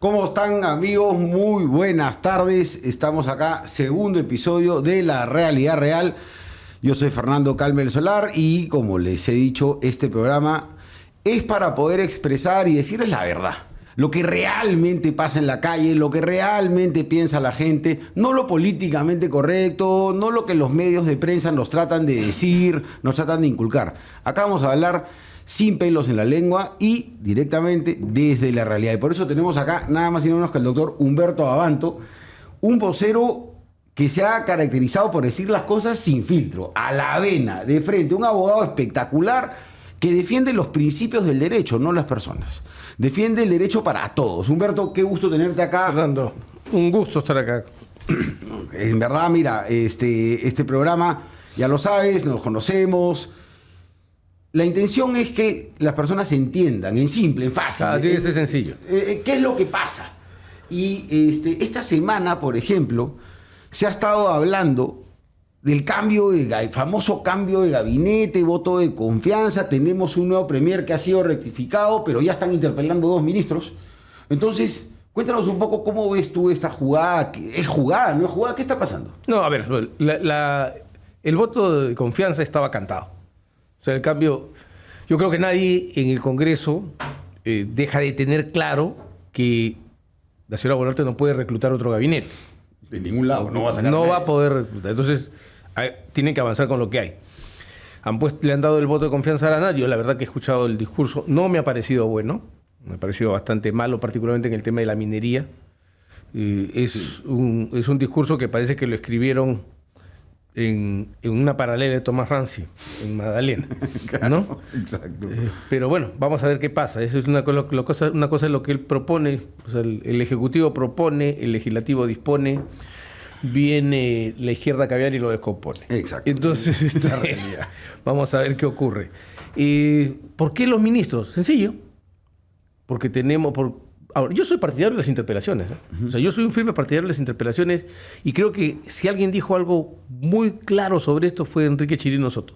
¿Cómo están, amigos? Muy buenas tardes. Estamos acá, segundo episodio de La Realidad Real. Yo soy Fernando Calmel Solar y, como les he dicho, este programa es para poder expresar y decirles la verdad. Lo que realmente pasa en la calle, lo que realmente piensa la gente, no lo políticamente correcto, no lo que los medios de prensa nos tratan de decir, nos tratan de inculcar. Acá vamos a hablar sin pelos en la lengua y directamente desde la realidad. Y por eso tenemos acá nada más y nada menos que el doctor Humberto Abanto, un vocero que se ha caracterizado por decir las cosas sin filtro, a la vena, de frente, un abogado espectacular que defiende los principios del derecho, no las personas. Defiende el derecho para todos. Humberto, qué gusto tenerte acá. Fernando, un gusto estar acá. En verdad, mira, este programa, ya lo sabes, nos conocemos. La intención es que las personas entiendan, en simple, en fácil. Tiene que ser sencillo. ¿Qué es lo que pasa? Y esta semana, por ejemplo, se ha estado hablando del famoso cambio de gabinete, voto de confianza. Tenemos un nuevo premier que ha sido rectificado, pero ya están interpelando 2 ministros. Entonces, cuéntanos un poco cómo ves tú esta jugada. ¿Es jugada? ¿No es jugada? ¿Qué está pasando? No, a ver, el voto de confianza estaba cantado. O sea, el cambio, yo creo que nadie en el Congreso deja de tener claro que la señora Boluarte no puede reclutar otro gabinete. De ningún lado, no va a sacar No nadie. va a poder reclutar. Entonces, tienen que avanzar con lo que hay. Le han dado el voto de confianza a Arana. Yo la verdad que he escuchado el discurso, no me ha parecido bueno, me ha parecido bastante malo, particularmente en el tema de la minería. Es un discurso que parece que lo escribieron en una paralela de Tomás Ranzi, en Magdalena, Claro, ¿no? Exacto. Pero bueno, vamos a ver qué pasa. Eso es una cosa es lo que él propone, o sea, el Ejecutivo propone, el Legislativo dispone, viene la izquierda a caviar y lo descompone. Exacto. Entonces, La realidad. vamos a ver qué ocurre. ¿Por qué los ministros? Sencillo. Porque Ahora, yo soy partidario de las interpelaciones. O sea, yo soy un firme partidario de las interpelaciones y creo que si alguien dijo algo muy claro sobre esto fue Enrique Chirino Soto.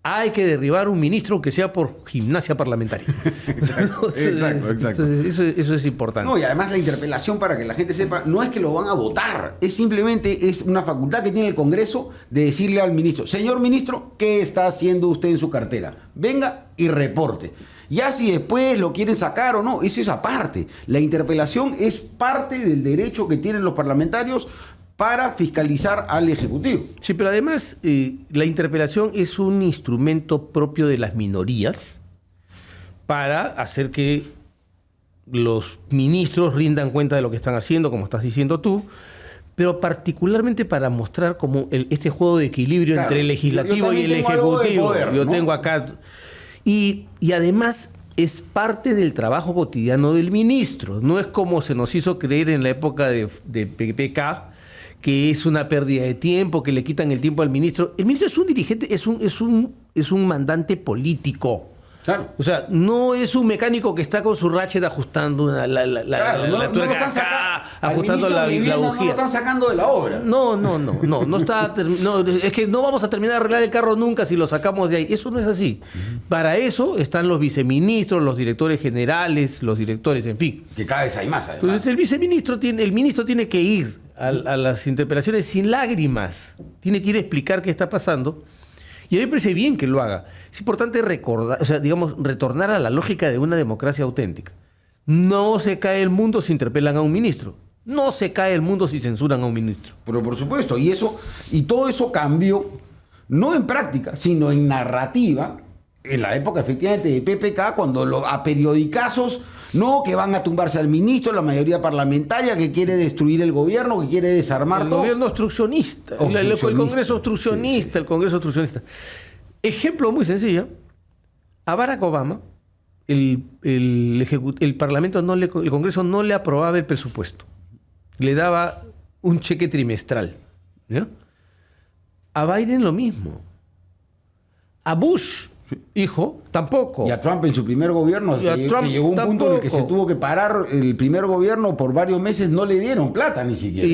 Hay que derribar un ministro que sea por gimnasia parlamentaria. Exacto. Entonces, eso es importante. No, y además la interpelación, para que la gente sepa, no es que lo van a votar, es una facultad que tiene el Congreso de decirle al ministro: señor ministro, ¿qué está haciendo usted en su cartera? Venga y reporte. Ya si después lo quieren sacar o no, eso es aparte. La interpelación es parte del derecho que tienen los parlamentarios para fiscalizar al Ejecutivo. Sí, pero además la interpelación es un instrumento propio de las minorías para hacer que los ministros rindan cuenta de lo que están haciendo, como estás diciendo tú, pero particularmente para mostrar como este juego de equilibrio, claro, entre el legislativo y el ejecutivo. Poder, yo ¿no? tengo acá. Y además es parte del trabajo cotidiano del ministro. No es como se nos hizo creer en la época de PPK, que es una pérdida de tiempo, que le quitan el tiempo al ministro. El ministro es un dirigente, es un mandante político. Claro. O sea, no es un mecánico que está con su ratchet ajustando la tuerca acá, ajustando la bujía. No lo están sacando de la obra. No está. Es que no vamos a terminar de arreglar el carro nunca si lo sacamos de ahí. Eso no es así. Para eso están los viceministros, los directores generales, los directores, en fin. Que cada vez hay más, además. Entonces el ministro tiene que ir a las interpelaciones sin lágrimas. Tiene que ir a explicar qué está pasando. Y a mí me parece bien que lo haga. Es importante retornar a la lógica de una democracia auténtica. No se cae el mundo si interpelan a un ministro. No se cae el mundo si censuran a un ministro. Pero por supuesto, y todo eso cambió, no en práctica, sino en narrativa, en la época efectivamente de PPK, cuando a periodicazos, no, que van a tumbarse al ministro, la mayoría parlamentaria que quiere destruir el gobierno, que quiere desarmar todo. El gobierno obstruccionista, el Congreso obstruccionista, sí. El Congreso obstruccionista. Ejemplo muy sencillo: a Barack Obama, el Parlamento el Congreso no le aprobaba el presupuesto. Le daba un cheque trimestral. ¿No? A Biden lo mismo. A Bush, hijo, tampoco. Y a Trump en su primer gobierno, que llegó un punto en el que se tuvo que parar el primer gobierno por varios meses, no le dieron plata ni siquiera.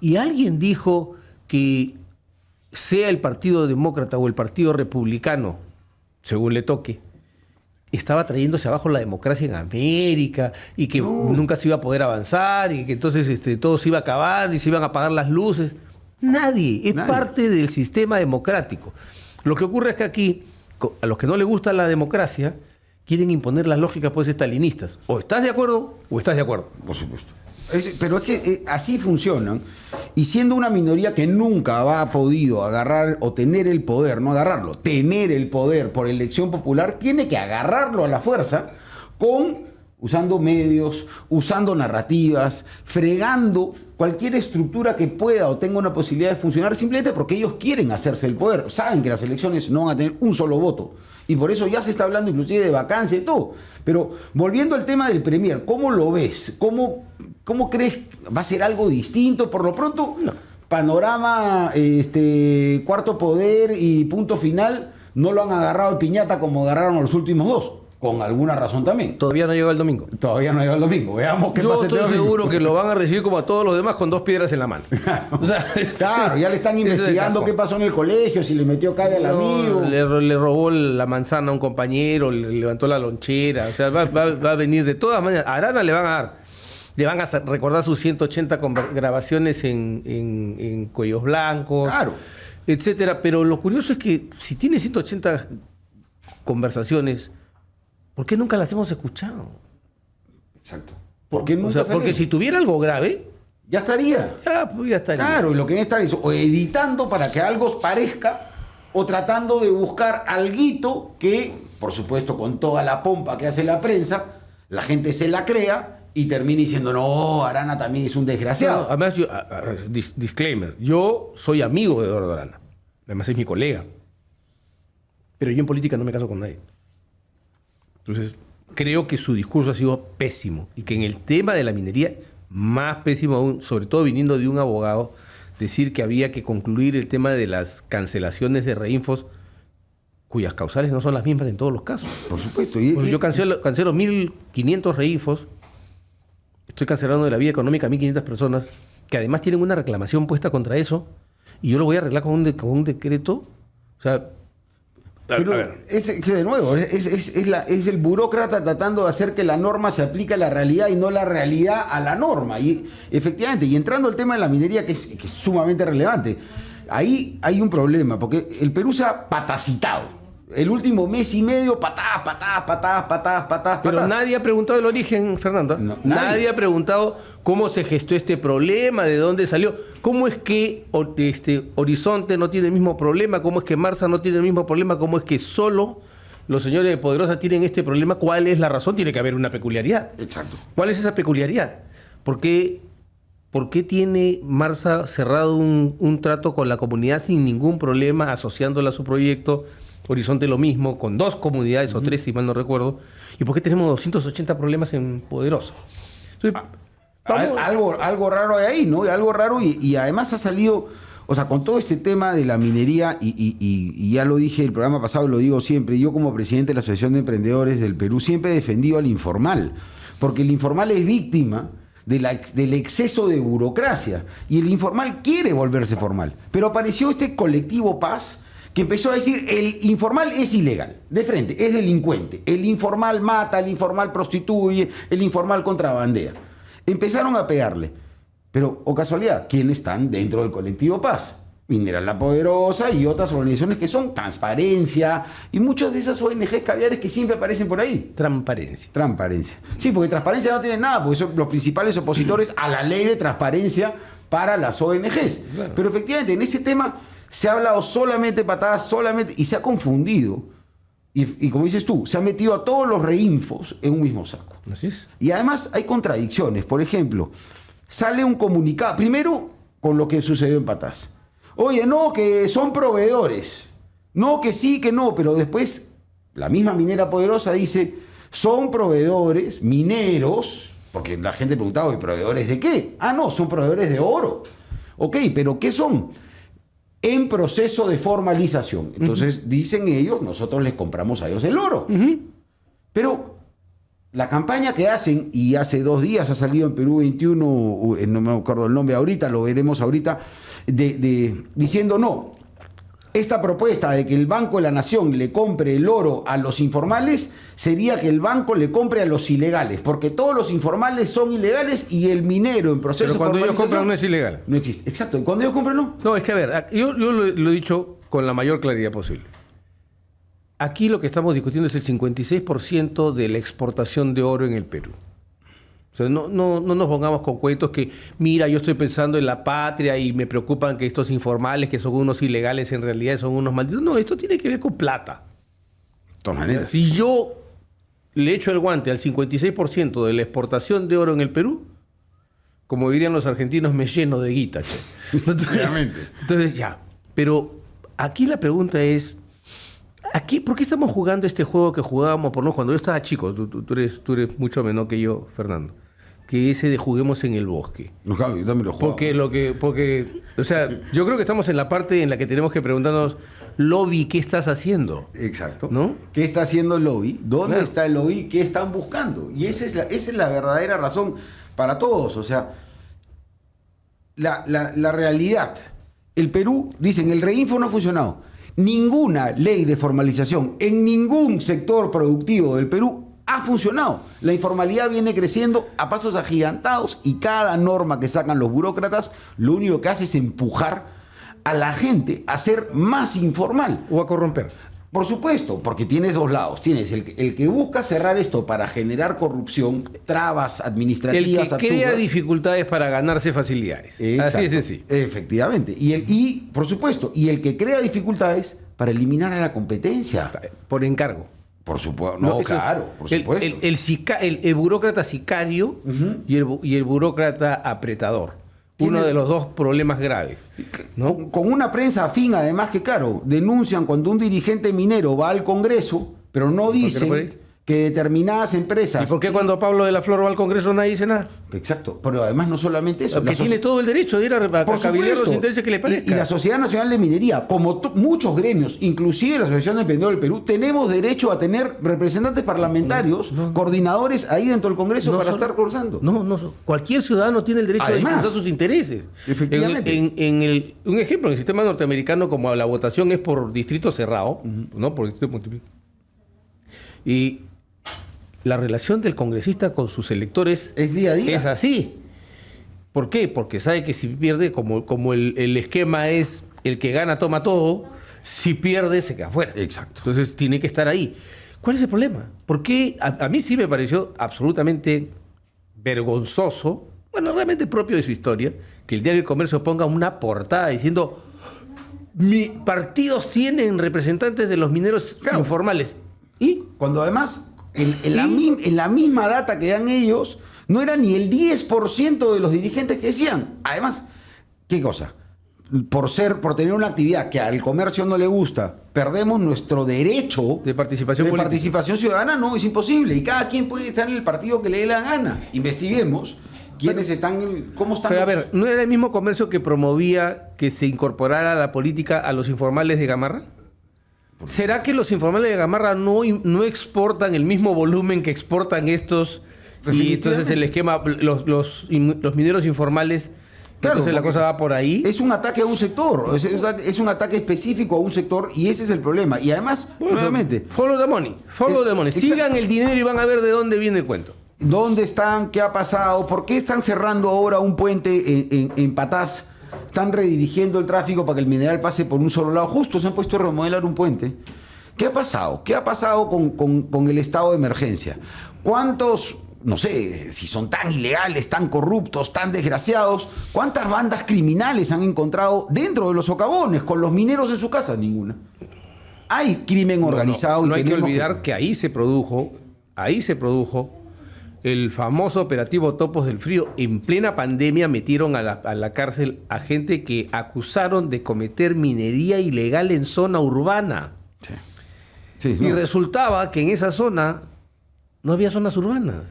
Y alguien dijo que sea el Partido Demócrata o el Partido Republicano, según le toque, estaba trayéndose abajo la democracia en América y que nunca se iba a poder avanzar y que entonces todo se iba a acabar y se iban a apagar las luces. Nadie. Es parte del sistema democrático. Lo que ocurre es que aquí, a los que no les gusta la democracia, quieren imponer las lógicas pues estalinistas. O estás de acuerdo o estás de acuerdo. Por supuesto. Pero es que así funcionan, y siendo una minoría que nunca ha podido agarrar o tener el poder, no agarrarlo, tener el poder por elección popular, tiene que agarrarlo a la fuerza usando medios, usando narrativas, fregando cualquier estructura que pueda o tenga una posibilidad de funcionar, simplemente porque ellos quieren hacerse el poder. Saben que las elecciones no van a tener un solo voto. Y por eso ya se está hablando inclusive de vacancia y todo. Pero volviendo al tema del Premier, ¿cómo lo ves? ¿Cómo crees? ¿Va a ser algo distinto? Por lo pronto, no. Panorama, Cuarto Poder y Punto Final no lo han agarrado de piñata como agarraron a los últimos dos. Con alguna razón también. Todavía no llega el domingo. Todavía no llega el domingo. Veamos qué pasa. Yo estoy seguro que lo van a recibir como a todos los demás con 2 piedras en la mano. O sea, claro, ya le están investigando qué pasó en el colegio, si le metió cabe al amigo. Le robó la manzana a un compañero, le levantó la lonchera. O sea, va a venir de todas maneras. A Arana le van a dar. Le van a recordar sus 180 grabaciones en Cuellos Blancos, claro, etcétera. Pero lo curioso es que si tiene 180 conversaciones, ¿por qué nunca las hemos escuchado? Exacto. ¿Por qué nunca? O sea, porque si tuviera algo grave, ya estaría. Ya estaría. Claro, y lo que debe estar es o editando para que algo parezca, o tratando de buscar alguito que, por supuesto, con toda la pompa que hace la prensa, la gente se la crea y termina diciendo, no, Arana también es un desgraciado. No, además, disclaimer, yo soy amigo de Eduardo Arana. Además es mi colega. Pero yo en política no me caso con nadie. Entonces, creo que su discurso ha sido pésimo y que en el tema de la minería, más pésimo aún, sobre todo viniendo de un abogado, decir que había que concluir el tema de las cancelaciones de reinfos, cuyas causales no son las mismas en todos los casos. Por supuesto. Yo cancelo 1.500 reinfos, estoy cancelando de la vida económica a 1.500 personas, que además tienen una reclamación puesta contra eso, y yo lo voy a arreglar con un decreto. O sea... Pero de nuevo, es el burócrata tratando de hacer que la norma se aplique a la realidad y no la realidad a la norma. Y efectivamente, y entrando al tema de la minería, que es sumamente relevante, ahí hay un problema, porque el Perú se ha patacitado. El último mes y medio, patadas. Pero nadie ha preguntado el origen, Fernando. No, nadie ha preguntado cómo se gestó este problema, de dónde salió. ¿Cómo es que Horizonte no tiene el mismo problema? ¿Cómo es que Marsa no tiene el mismo problema? ¿Cómo es que solo los señores de Poderosa tienen este problema? ¿Cuál es la razón? Tiene que haber una peculiaridad. Exacto. ¿Cuál es esa peculiaridad? ¿Por qué tiene Marsa cerrado un trato con la comunidad sin ningún problema, asociándola a su proyecto? Horizonte lo mismo, con 2 comunidades o 3, si mal no recuerdo. ¿Y por qué tenemos 280 problemas en Poderosa? Entonces, algo raro hay ahí, ¿no? Algo raro y además ha salido, o sea, con todo este tema de la minería, y ya lo dije el programa pasado, lo digo siempre, yo como presidente de la Asociación de Emprendedores del Perú siempre he defendido al informal, porque el informal es víctima del exceso de burocracia, y el informal quiere volverse formal. Pero apareció este colectivo Paz, que empezó a decir, el informal es ilegal, de frente, es delincuente, el informal mata, el informal prostituye, el informal contrabandea. Empezaron a pegarle, pero, o casualidad, ¿quiénes están dentro del colectivo Paz? Mineral La Poderosa y otras organizaciones que son Transparencia, y muchas de esas ONGs caviares que siempre aparecen por ahí. Transparencia. Sí, porque Transparencia no tiene nada, porque son los principales opositores a la ley de transparencia para las ONGs. Claro. Pero efectivamente, en ese tema se ha hablado solamente patadas, y se ha confundido. Y como dices tú, se ha metido a todos los reinfos en un mismo saco. Así es. Y además hay contradicciones. Por ejemplo, sale un comunicado, primero con lo que sucedió en Patás. Oye, no, que son proveedores. No, que sí, que no. Pero después, la misma minera Poderosa dice, son proveedores mineros, porque la gente preguntaba, ¿y proveedores de qué? Ah, no, son proveedores de oro. Ok, pero ¿qué son? En proceso de formalización. Entonces, dicen ellos, nosotros les compramos a ellos el oro. Pero la campaña que hacen, y hace 2 días ha salido en Perú 21, no me acuerdo el nombre ahorita, lo veremos ahorita, diciendo no, esta propuesta de que el Banco de la Nación le compre el oro a los informales sería que el banco le compre a los ilegales, porque todos los informales son ilegales y el minero en proceso de Pero cuando ellos compran no es ilegal. No existe. Exacto. ¿Y cuando ellos compran no? No, es que a ver, yo lo he dicho con la mayor claridad posible. Aquí lo que estamos discutiendo es el 56% de la exportación de oro en el Perú. O sea, no nos pongamos con cuentos que, mira, yo estoy pensando en la patria y me preocupan que estos informales, que son unos ilegales, en realidad son unos malditos. No, esto tiene que ver con plata. De todas maneras. Si yo le echo el guante al 56% de la exportación de oro en el Perú, como dirían los argentinos, me lleno de guita. Entonces, ya. Pero aquí la pregunta es, ¿por qué estamos jugando este juego que jugábamos por no cuando yo estaba chico? Tú eres mucho menor que yo, Fernando. Que ese de juguemos en el bosque. No, claro, yo también lo juego. Porque, o sea, yo creo que estamos en la parte en la que tenemos que preguntarnos, lobby, ¿qué estás haciendo? Exacto. ¿No? ¿Qué está haciendo el lobby? ¿Dónde Claro. está el lobby? ¿Qué están buscando? Y esa es la verdadera razón para todos. O sea, la realidad. El Perú, dicen, el Reinfo no ha funcionado. Ninguna ley de formalización en ningún sector productivo del Perú ha funcionado. La informalidad viene creciendo a pasos agigantados y cada norma que sacan los burócratas lo único que hace es empujar a la gente a ser más informal. O a corromper. Por supuesto, porque tienes dos lados. Tienes el que busca cerrar esto para generar corrupción, trabas El administrativas que crea absurdas. dificultades para ganarse facilidades. Exacto. Así es sencillo. Efectivamente. Y, por supuesto, y el que crea dificultades para eliminar a la competencia. Por encargo. Por supuesto. No, eso es- claro, por supuesto. El burócrata sicario y el burócrata apretador. Uno Tiene- de los dos problemas graves. ¿No? Con una prensa afín, además, que claro, denuncian cuando un dirigente minero va al Congreso, pero no qué no puede dicen ir? que determinadas empresas... ¿Y por qué cuando Pablo de la Flor va al Congreso nadie dice nada? Exacto, pero además no solamente eso. Que la tiene soci- todo el derecho de ir a Por cabildear los supuesto. intereses que le parezca. Y la Sociedad Nacional de Minería, como muchos gremios, inclusive la Asociación de Emprendedores del Perú, tenemos derecho a tener representantes parlamentarios, coordinadores ahí dentro del Congreso para estar conversando. Cualquier ciudadano tiene el derecho Además, de disputar sus intereses. efectivamente. Un ejemplo, en el sistema norteamericano, como la votación es por distrito cerrado, ¿no? Por distrito multiplic- y la relación del congresista con sus electores Es día a día. es así. ¿Por qué? Porque sabe que si pierde, como el esquema es el que gana toma todo, si pierde se queda fuera. Exacto. Entonces tiene que estar ahí. ¿Cuál es el problema? Porque a mí sí me pareció absolutamente vergonzoso, bueno, realmente propio de su historia, que el diario El Comercio ponga una portada diciendo: partidos tienen representantes de los mineros Claro. informales. ¿Y? Cuando además, en la misma data que dan ellos, no era ni el 10% de los dirigentes que decían. Además, ¿qué cosa? Por tener una actividad que al comercio no le gusta, perdemos nuestro derecho De participación política. participación ciudadana. No, es imposible. Y cada quien puede estar en el partido que le dé la gana. Investiguemos quiénes están, cómo están. Pero a ver, ¿no era el mismo comercio que promovía que se incorporara a la política a los informales de Gamarra? ¿Será que los informales de Gamarra no exportan el mismo volumen que exportan estos? Y entonces el esquema, los mineros informales, Claro, entonces la porque cosa va por ahí. Es un ataque a un sector, es un ataque específico a un sector y ese es el problema. Y además, Bueno, nuevamente, follow the money, follow the money. exacto. Sigan el dinero y van a ver de dónde viene el cuento. ¿dónde están? ¿Qué ha pasado? ¿Por qué están cerrando ahora un puente en Patás? Están redirigiendo el tráfico para que el mineral pase por un solo lado. Justo se han puesto a remodelar un puente. ¿Qué ha pasado? ¿Qué ha pasado con el estado de emergencia? ¿Cuántos, no sé, si son tan ilegales, tan corruptos, tan desgraciados, cuántas bandas criminales han encontrado dentro de los socavones con los mineros en su casa? Ninguna. Hay crimen organizado. No y hay que tenemos olvidar que ahí se produjo el famoso operativo Topos del Frío. En plena pandemia metieron a la cárcel a gente que acusaron de cometer minería ilegal en zona urbana. Sí. Sí, Y no. resultaba que en esa zona no había zonas urbanas,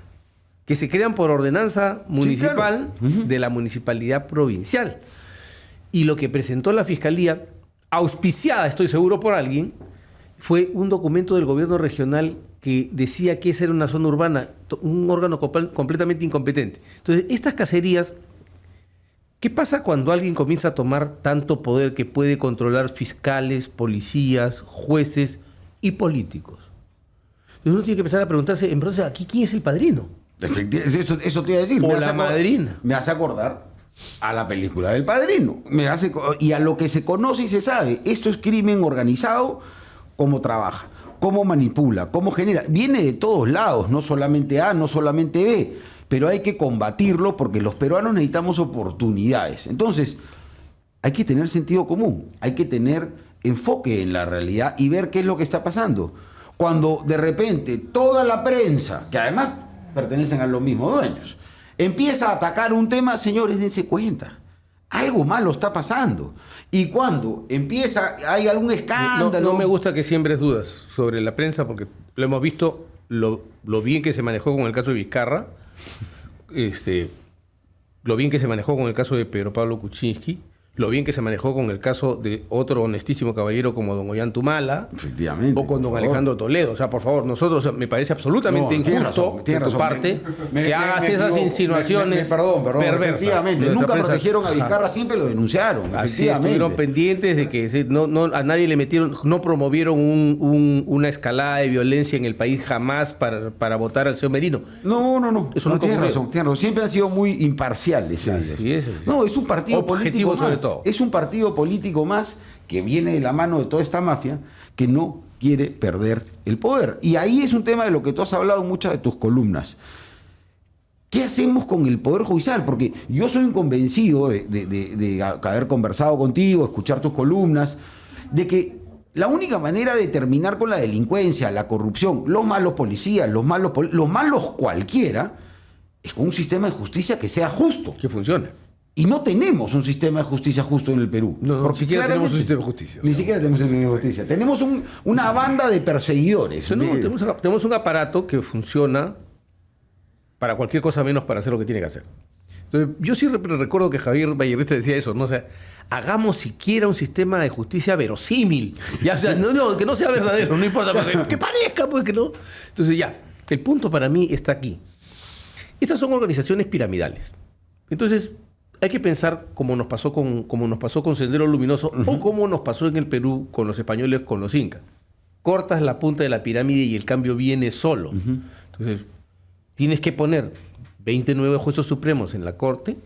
que se crean por ordenanza municipal claro. de la municipalidad provincial. Y lo que presentó la Fiscalía, auspiciada, estoy seguro, por alguien, fue un documento del gobierno regional que decía que esa era una zona urbana, un órgano completamente incompetente. Entonces, estas cacerías ¿Qué pasa cuando alguien comienza a tomar tanto poder que puede controlar fiscales, policías, jueces y políticos? Entonces uno tiene que empezar a preguntarse, entonces, ¿aquí quién es el padrino? Eso te iba a decir. O la madrina. Me hace acordar a la película del Padrino. Y a lo que se conoce y se sabe. Esto es crimen organizado, cómo trabaja, cómo manipula, cómo genera. Viene de todos lados, no solamente A, no solamente B. Pero hay que combatirlo porque los peruanos necesitamos oportunidades. Entonces, hay que tener sentido común, hay que tener enfoque en la realidad y ver qué es lo que está pasando. Cuando de repente toda la prensa, que además pertenecen a los mismos dueños, empieza a atacar un tema, señores, dense cuenta. Algo malo está pasando. Y cuando hay algún escándalo... No me gusta que siembres dudas sobre la prensa porque lo hemos visto, lo bien que se manejó con el caso de Vizcarra, lo bien que se manejó con el caso de Pedro Pablo Kuczynski, lo bien que se manejó con el caso de otro honestísimo caballero como don Ollantumala, efectivamente, o con don Alejandro Toledo. O sea, por favor, nosotros, me parece absolutamente injusto de tu parte que hagas esas insinuaciones perversas. Efectivamente, nunca protegieron a Vizcarra, siempre lo denunciaron. Así estuvieron pendientes de que a nadie le metieron, no promovieron una escalada de violencia en el país jamás para votar al señor Merino. No. Eso no tienes razón. Siempre han sido muy imparciales. Así es. No, es un partido objetivo político sobre más. todo. Es un partido político más que viene de la mano de toda esta mafia que no quiere perder el poder. Y ahí es un tema de lo que tú has hablado en muchas de tus columnas. ¿Qué hacemos con el Poder Judicial? Porque yo soy un convencido de haber conversado contigo, escuchar tus columnas, de que la única manera de terminar con la delincuencia, la corrupción, los malos policías, los malos cualquiera, es con un sistema de justicia que sea justo. Que funcione. Y no tenemos un sistema de justicia justo en el Perú. No, ni siquiera tenemos un sistema de justicia. Ni siquiera tenemos un sistema de justicia. Tenemos una banda de perseguidores. Tenemos un aparato que funciona para cualquier cosa menos para hacer lo que tiene que hacer. Entonces, yo sí recuerdo que Javier Vallerresta decía eso, ¿no? O sea, hagamos siquiera un sistema de justicia verosímil. Ya, o sea, que no sea verdadero, no importa, que parezca, pues que no. Entonces, ya, el punto para mí está aquí. Estas son organizaciones piramidales. Entonces, hay que pensar como nos pasó con Sendero Luminoso o como nos pasó en el Perú con los españoles, con los incas. Cortas la punta de la pirámide y el cambio viene solo. Entonces, tienes que poner 29 jueces supremos en la Corte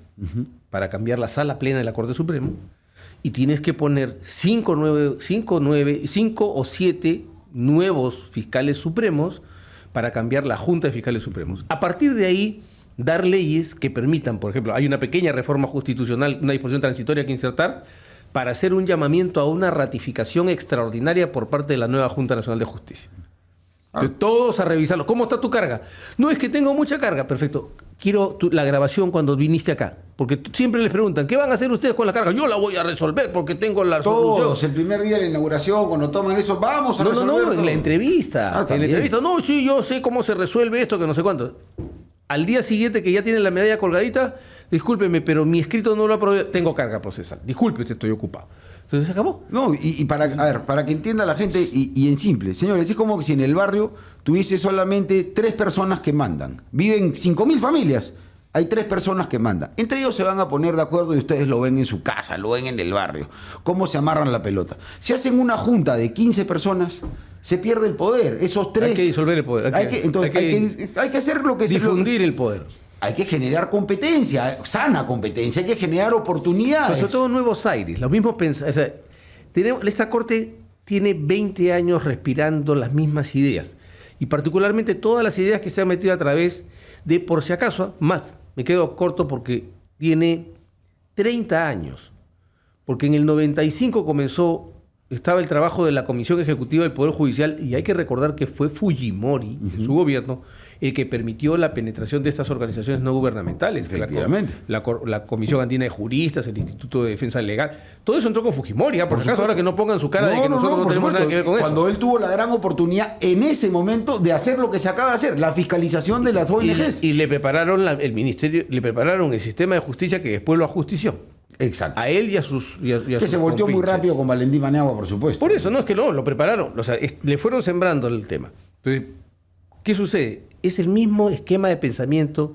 para cambiar la sala plena de la Corte Suprema y tienes que poner 5 o 7 nuevos fiscales supremos para cambiar la Junta de Fiscales Supremos. A partir de ahí, dar leyes que permitan, por ejemplo, hay una pequeña reforma constitucional, una disposición transitoria que insertar para hacer un llamamiento a una ratificación extraordinaria por parte de la nueva Junta Nacional de Justicia. Entonces, todos a revisarlo. ¿Cómo está tu carga? No, es que tengo mucha carga. Perfecto. Quiero la grabación cuando viniste acá. Porque siempre les preguntan, ¿qué van a hacer ustedes con la carga? Yo la voy a resolver porque tengo la solución. Todos, el primer día de la inauguración, cuando toman eso, vamos a resolver. No, en la entrevista. En la entrevista, no, sí, yo sé cómo se resuelve esto, que no sé cuánto. Al día siguiente que ya tienen la medalla colgadita, discúlpeme, pero mi escrito no lo aprobé, tengo carga procesal. Disculpe, estoy ocupado. Entonces se acabó. No, y para que entienda la gente, y en simple, señores, es como que si en el barrio tuviese solamente 3 personas que mandan. Viven 5.000 familias, hay 3 personas que mandan. Entre ellos se van a poner de acuerdo y ustedes lo ven en su casa, lo ven en el barrio. Cómo se amarran la pelota. Si hacen una junta de 15 personas, se pierde el poder. Esos 3... Hay que disolver el poder. Hay que hacer lo que difundir el poder. Hay que generar competencia, sana competencia, hay que generar oportunidades. Pero sobre todo Nuevos Aires, los mismos o sea, esta Corte tiene 20 años respirando las mismas ideas. Y particularmente todas las ideas que se han metido a través de, por si acaso, más, me quedo corto porque tiene 30 años. Porque en el 95 estaba el trabajo de la Comisión Ejecutiva del Poder Judicial y hay que recordar que fue Fujimori, en su gobierno, el que permitió la penetración de estas organizaciones no gubernamentales. Efectivamente. La Comisión Andina de Juristas, el Instituto de Defensa Legal, todo eso entró con Fujimori, por si acaso ahora que no pongan su cara de que nosotros no tenemos nada que ver con eso. Cuando él tuvo la gran oportunidad en ese momento de hacer lo que se acaba de hacer, la fiscalización de las ONGs. Y le prepararon el ministerio, le prepararon el sistema de justicia que después lo ajustició. Exacto. A él y a sus que se volteó muy rápido con Valentín Paniagua, por supuesto. Por eso, no, es que no, lo prepararon. O sea, le fueron sembrando el tema. Entonces, ¿qué sucede? Es el mismo esquema de pensamiento.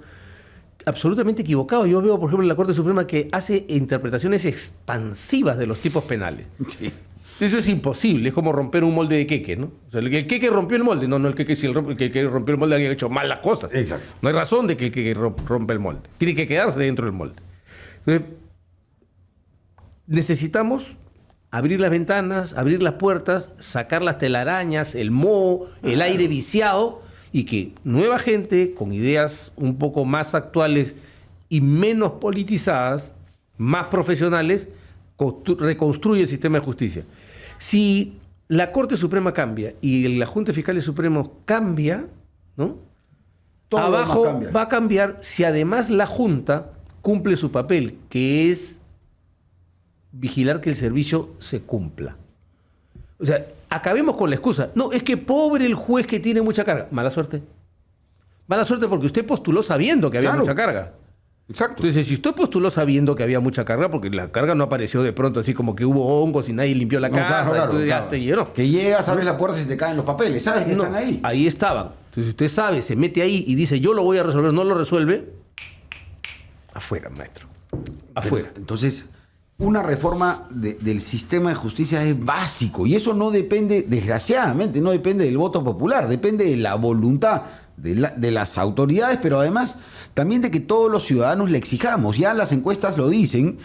absolutamente equivocado. Yo veo, por ejemplo, en la Corte Suprema que hace interpretaciones expansivas de los tipos penales. Sí. Eso es imposible, es como romper un molde de queque, ¿no? O sea, el queque rompió el molde. No, el queque, si el queque rompió el molde, había hecho mal las cosas. Exacto. No hay razón de que el queque rompa el molde. Tiene que quedarse dentro del molde. Entonces, necesitamos abrir las ventanas, abrir las puertas, sacar las telarañas, el moho, el aire viciado, y que nueva gente con ideas un poco más actuales y menos politizadas, más profesionales, reconstruye el sistema de justicia. Si la Corte Suprema cambia y la Junta de Fiscales Supremos cambia, ¿no? Todo abajo va a cambiar si además la Junta cumple su papel, que es vigilar que el servicio se cumpla. O sea, acabemos con la excusa. No, es que pobre el juez que tiene mucha carga. Mala suerte. Mala suerte porque usted postuló sabiendo que había mucha carga. Exacto. Entonces, si usted postuló sabiendo que había mucha carga, porque la carga no apareció de pronto así como que hubo hongos y nadie limpió la casa, entonces ya se llenó. Que llegas, abres la puerta y se te caen los papeles. ¿Sabes que están ahí? Ahí estaban. Entonces, si usted sabe, se mete ahí y dice, yo lo voy a resolver, no lo resuelve, afuera, maestro. Afuera. Pero, entonces, una reforma del sistema de justicia es básico. Y eso no depende, desgraciadamente, no depende del voto popular, depende de la voluntad de las autoridades, pero además también de que todos los ciudadanos le exijamos. Ya las encuestas lo dicen,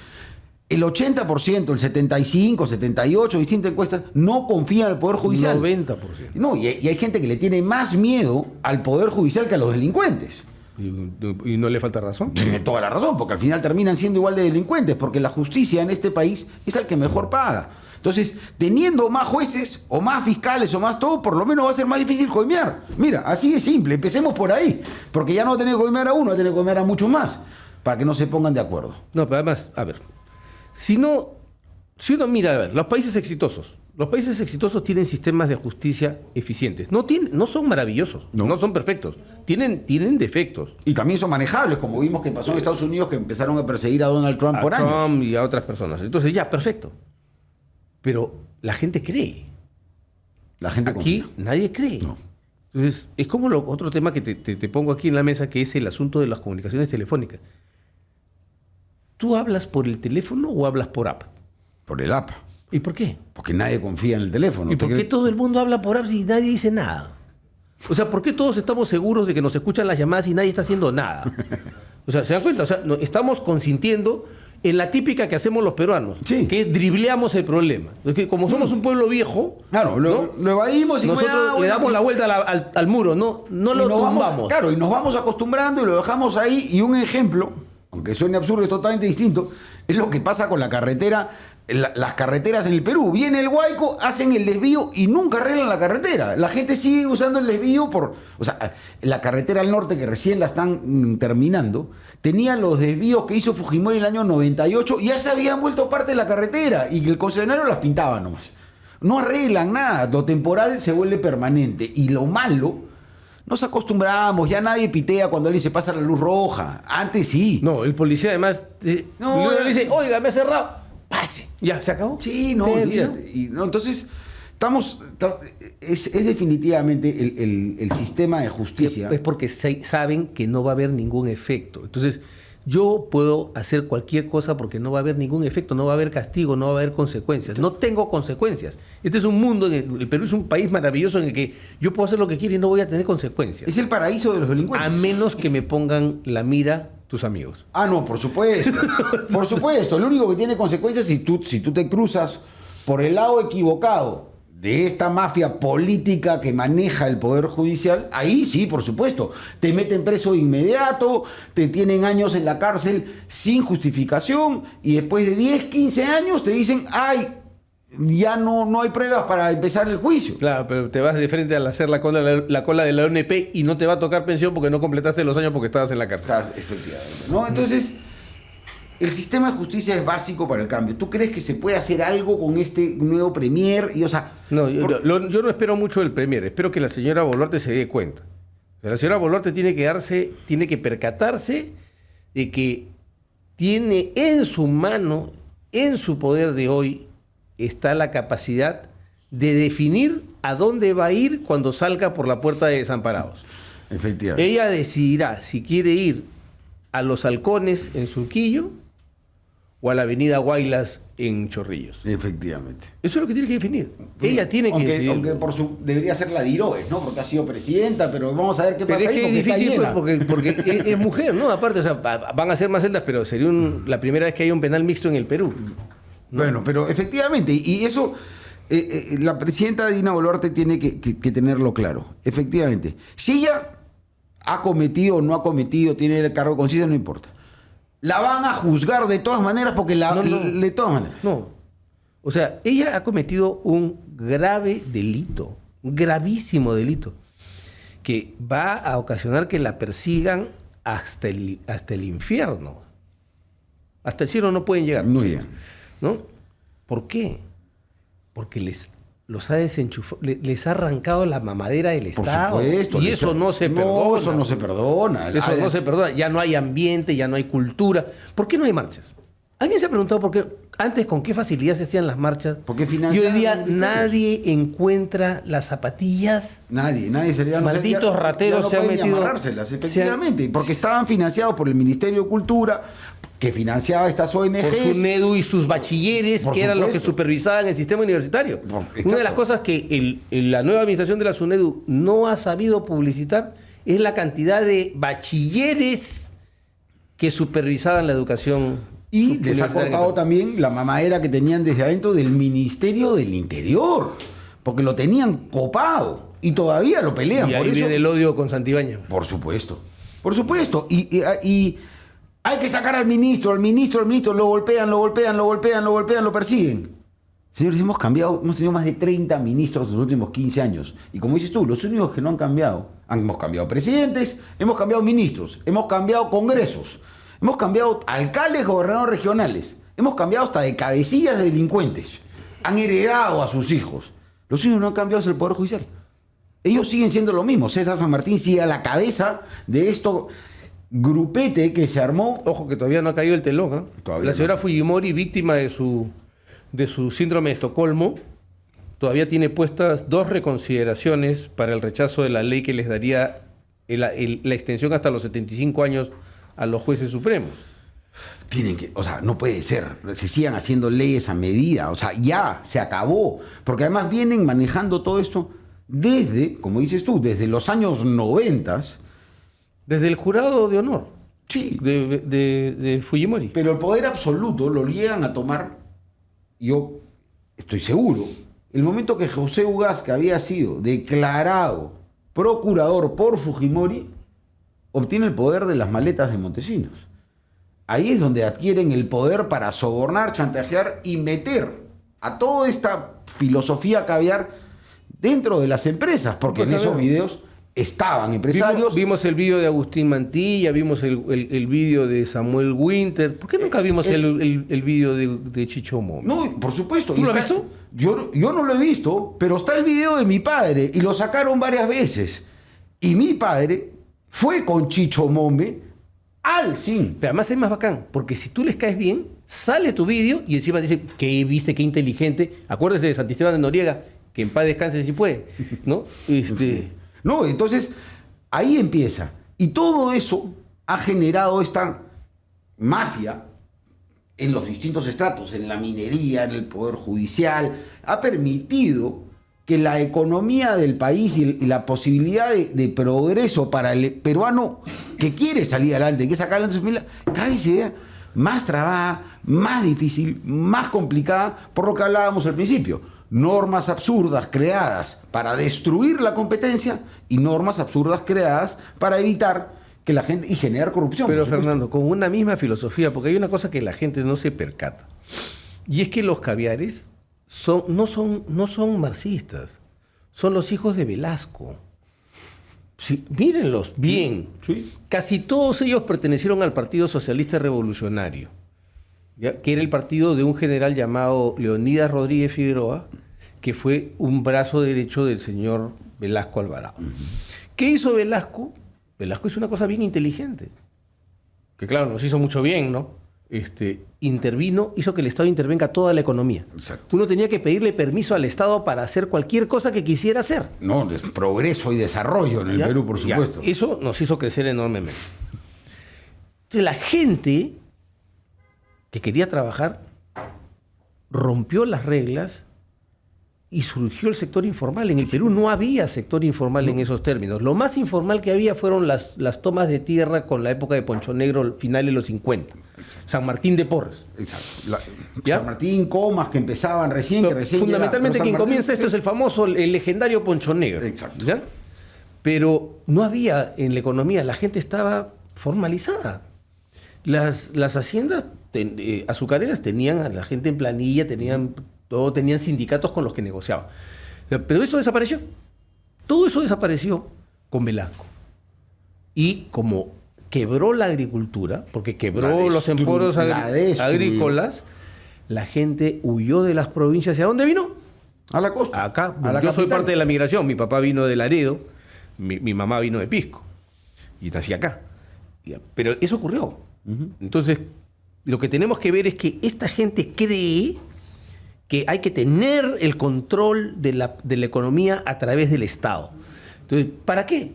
el 80%, el 75%, 78%, distintas encuestas, no confían en el Poder Judicial. 90%. No, y hay gente que le tiene más miedo al Poder Judicial que a los delincuentes. ¿Y no le falta razón? Tiene toda la razón, porque al final terminan siendo igual de delincuentes, porque la justicia en este país es el que mejor paga. Entonces, teniendo más jueces, o más fiscales, o más todo, por lo menos va a ser más difícil coimear. Mira, así de simple, empecemos por ahí, porque ya no tenés que coimear a uno, va a tener que coimear a muchos más, para que no se pongan de acuerdo. No, pero además, a ver, si uno mira, a ver, los países exitosos tienen sistemas de justicia eficientes. No son maravillosos, no son perfectos, tienen defectos. Y también son manejables, como vimos que pasó en Estados Unidos, que empezaron a perseguir a Donald Trump por años. A Trump y a otras personas. Entonces ya, perfecto. Pero la gente cree. La gente aquí confía. Nadie cree. No. Entonces, es como otro tema que te pongo aquí en la mesa, que es el asunto de las comunicaciones telefónicas. ¿Tú hablas por el teléfono o hablas por app? Por el app. ¿Y por qué? Porque nadie confía en el teléfono. ¿Y por qué todo el mundo habla por apps y nadie dice nada? O sea, ¿por qué todos estamos seguros de que nos escuchan las llamadas y nadie está haciendo nada? O sea, ¿se dan cuenta? O sea, estamos consintiendo en la típica que hacemos los peruanos, sí, que dribleamos el problema. Es que como somos un pueblo viejo, claro, lo evadimos y nosotros le damos la vuelta al muro, no lo tumbamos. Claro, y nos vamos acostumbrando y lo dejamos ahí. Y un ejemplo, aunque suene absurdo, es totalmente distinto, es lo que pasa con la carretera. Las carreteras en el Perú. Viene el Huayco, hacen el desvío y nunca arreglan la carretera. La gente sigue usando el desvío o sea, la carretera al norte, que recién la están terminando, tenía los desvíos que hizo Fujimori en el año 98 y ya se habían vuelto parte de la carretera y el concesionario las pintaba nomás. No arreglan nada. Lo temporal se vuelve permanente. Y lo malo, nos acostumbramos, ya nadie pitea cuando alguien se pasa la luz roja. Antes sí. No, el policía además le dice, oiga, me ha cerrado. Pase. Ya, ¿se acabó? Sí, no, olvídate. Y, no, entonces, es definitivamente el sistema de justicia. Es porque saben que no va a haber ningún efecto. Entonces, yo puedo hacer cualquier cosa porque no va a haber ningún efecto, no va a haber castigo, no va a haber consecuencias. No tengo consecuencias. Este es un mundo, el Perú es un país maravilloso en el que yo puedo hacer lo que quiera y no voy a tener consecuencias. Es el paraíso de los delincuentes. A menos que me pongan la mira tus amigos. Ah, no, por supuesto. Por supuesto. Lo único que tiene consecuencias si tú te cruzas por el lado equivocado de esta mafia política que maneja el Poder Judicial, ahí sí, por supuesto. Te meten preso de inmediato, te tienen años en la cárcel sin justificación y después de 10, 15 años te dicen, ay, ya no hay pruebas para empezar el juicio. Claro, pero te vas de frente al hacer la cola de la ONP y no te va a tocar pensión porque no completaste los años porque estabas en la cárcel. Efectivamente, ¿no? Entonces, el sistema de justicia es básico para el cambio. ¿Tú crees que se puede hacer algo con este nuevo premier? Y, o sea, no, yo no espero mucho del premier. Espero que la señora Boluarte se dé cuenta. La señora Boluarte tiene que percatarse de que tiene en su mano, en su poder de hoy, está la capacidad de definir a dónde va a ir cuando salga por la puerta de Desamparados. Efectivamente. Ella decidirá si quiere ir ¿A los Halcones en Surquillo o a la avenida Guaylas en Chorrillos? Efectivamente. Eso es lo que tiene que definir. Ella tiene que decidir. Aunque debería ser la Diroes, ¿no? Porque ha sido presidenta, pero vamos a ver qué pasa ahí. Pero es que es difícil porque es mujer, ¿no? Aparte, o sea, van a ser más celdas, pero sería la primera vez que haya un penal mixto en el Perú, ¿no? Bueno, pero efectivamente, y eso la presidenta Dina Boluarte tiene que tenerlo claro. Efectivamente, si ella ha cometido o no ha cometido, tiene el cargo de conciencia, no importa. La van a juzgar de todas maneras porque de todas maneras. No. O sea, ella ha cometido un grave delito, un gravísimo delito, que va a ocasionar que la persigan hasta el infierno. Hasta el cielo no pueden llegar. Muy bien. ¿No? ¿Por qué? Porque los ha desenchufado, les ha arrancado la mamadera del Estado. Por supuesto. Y eso no se perdona. Eso no se perdona. Eso no se perdona. Ya no hay ambiente, ya no hay cultura. ¿Por qué no hay marchas? ¿Alguien se ha preguntado por qué antes con qué facilidad se hacían las marchas? Porque y hoy día nadie encuentra las zapatillas. Nadie sería. Malditos rateros se han metido. Amarrárselas, efectivamente. Porque estaban financiados por el Ministerio de Cultura, que financiaba estas ONGs. Por SUNEDU y sus bachilleres, que eran los que supervisaban el sistema universitario. Una de las cosas que la nueva administración de la SUNEDU no ha sabido publicitar es la cantidad de bachilleres que supervisaban la educación. Y les ha cortado también la mamadera que tenían desde adentro del Ministerio del Interior, porque lo tenían copado y todavía lo pelean. Y ahí viene el odio con Santibáñez. Por supuesto. Y hay que sacar al ministro, lo golpean, lo persiguen. Señores, hemos tenido más de 30 ministros en los últimos 15 años. Y como dices tú, los únicos que no han cambiado, hemos cambiado presidentes, hemos cambiado ministros, hemos cambiado congresos, hemos cambiado alcaldes, gobernadores regionales, hemos cambiado hasta de cabecillas de delincuentes. Han heredado a sus hijos. Los únicos que no han cambiado es el Poder Judicial. Ellos siguen siendo lo mismo. César San Martín sigue a la cabeza de esto grupete que se armó. Ojo que todavía no ha caído el telón, ¿eh? La señora Fujimori, víctima de su síndrome de Estocolmo, todavía tiene puestas 2 reconsideraciones para el rechazo de la ley que les daría la extensión hasta los 75 años a los jueces supremos. No puede ser, se sigan haciendo leyes a medida, ya se acabó, porque además vienen manejando todo esto desde, como dices tú, desde los años 90. Desde el jurado de honor. Sí. De Fujimori. Pero el poder absoluto lo llegan a tomar, yo estoy seguro, el momento que José Ugaz, que había sido declarado procurador por Fujimori, obtiene el poder de las maletas de Montesinos. Ahí es donde adquieren el poder para sobornar, chantajear y meter a toda esta filosofía caviar dentro de las empresas, porque en esos videos estaban empresarios. Vimos el video de Agustín Mantilla, vimos el video de Samuel Winter. ¿Por qué nunca vimos el video de Chicho Mome? No, por supuesto. ¿Tú lo has visto? Yo no lo he visto, pero está el video de mi padre y lo sacaron varias veces. Y mi padre fue con Chicho Mome al cine. Pero además es más bacán, porque si tú les caes bien, sale tu video y encima dice que viste, qué inteligente. Acuérdese de Santisteban de Noriega, que en paz descanse si puede, ¿no? Sí. No, entonces ahí empieza. Y todo eso ha generado esta mafia en los distintos estratos, en la minería, en el poder judicial. Ha permitido que la economía del país y la posibilidad de progreso para el peruano que quiere salir adelante, que sacar adelante su familia, cada vez sea más trabada, más difícil, más complicada, por lo que hablábamos al principio. Normas absurdas creadas para destruir la competencia y normas absurdas creadas para evitar que la gente y generar corrupción. Pero Fernando, con una misma filosofía, porque hay una cosa que la gente no se percata, y es que los caviares no son marxistas, son los hijos de Velasco. Sí, mírenlos bien. Sí. Casi todos ellos pertenecieron al Partido Socialista Revolucionario, ¿ya? Que era el partido de un general llamado Leonidas Rodríguez Figueroa, que fue un brazo derecho del señor Velasco Alvarado. Uh-huh. ¿Qué hizo Velasco? Velasco hizo una cosa bien inteligente, que claro, nos hizo mucho bien, ¿no? Intervino, hizo que el Estado intervenga toda la economía. Exacto. Uno tenía que pedirle permiso al Estado para hacer cualquier cosa que quisiera hacer. No, progreso y desarrollo en el Perú, por supuesto. Eso nos hizo crecer enormemente. Entonces la gente que quería trabajar rompió las reglas y surgió el sector informal. En el Perú no había sector informal en esos términos. Lo más informal que había fueron las tomas de tierra con la época de Poncho Negro, final de los 50. Exacto. San Martín de Porres. Exacto. San Martín, Comas, que empezaban recién. Fundamentalmente quien comienza esto es el famoso, el legendario Poncho Negro. Exacto. ¿Ya? Pero no había en la economía, la gente estaba formalizada. Las haciendas azucareras tenían a la gente en planilla, tenían sindicatos con los que negociaban. Pero eso desapareció. Todo eso desapareció con Velasco. Y como quebró la agricultura, porque quebró los emporios agrícolas, la gente huyó de las provincias. ¿Y a dónde vino? A la costa. Acá. Yo soy parte de la migración. Mi papá vino de Laredo, mi mamá vino de Pisco. Y nací acá. Pero eso ocurrió. Entonces, lo que tenemos que ver es que esta gente cree que hay que tener el control de la economía a través del Estado. Entonces, ¿para qué?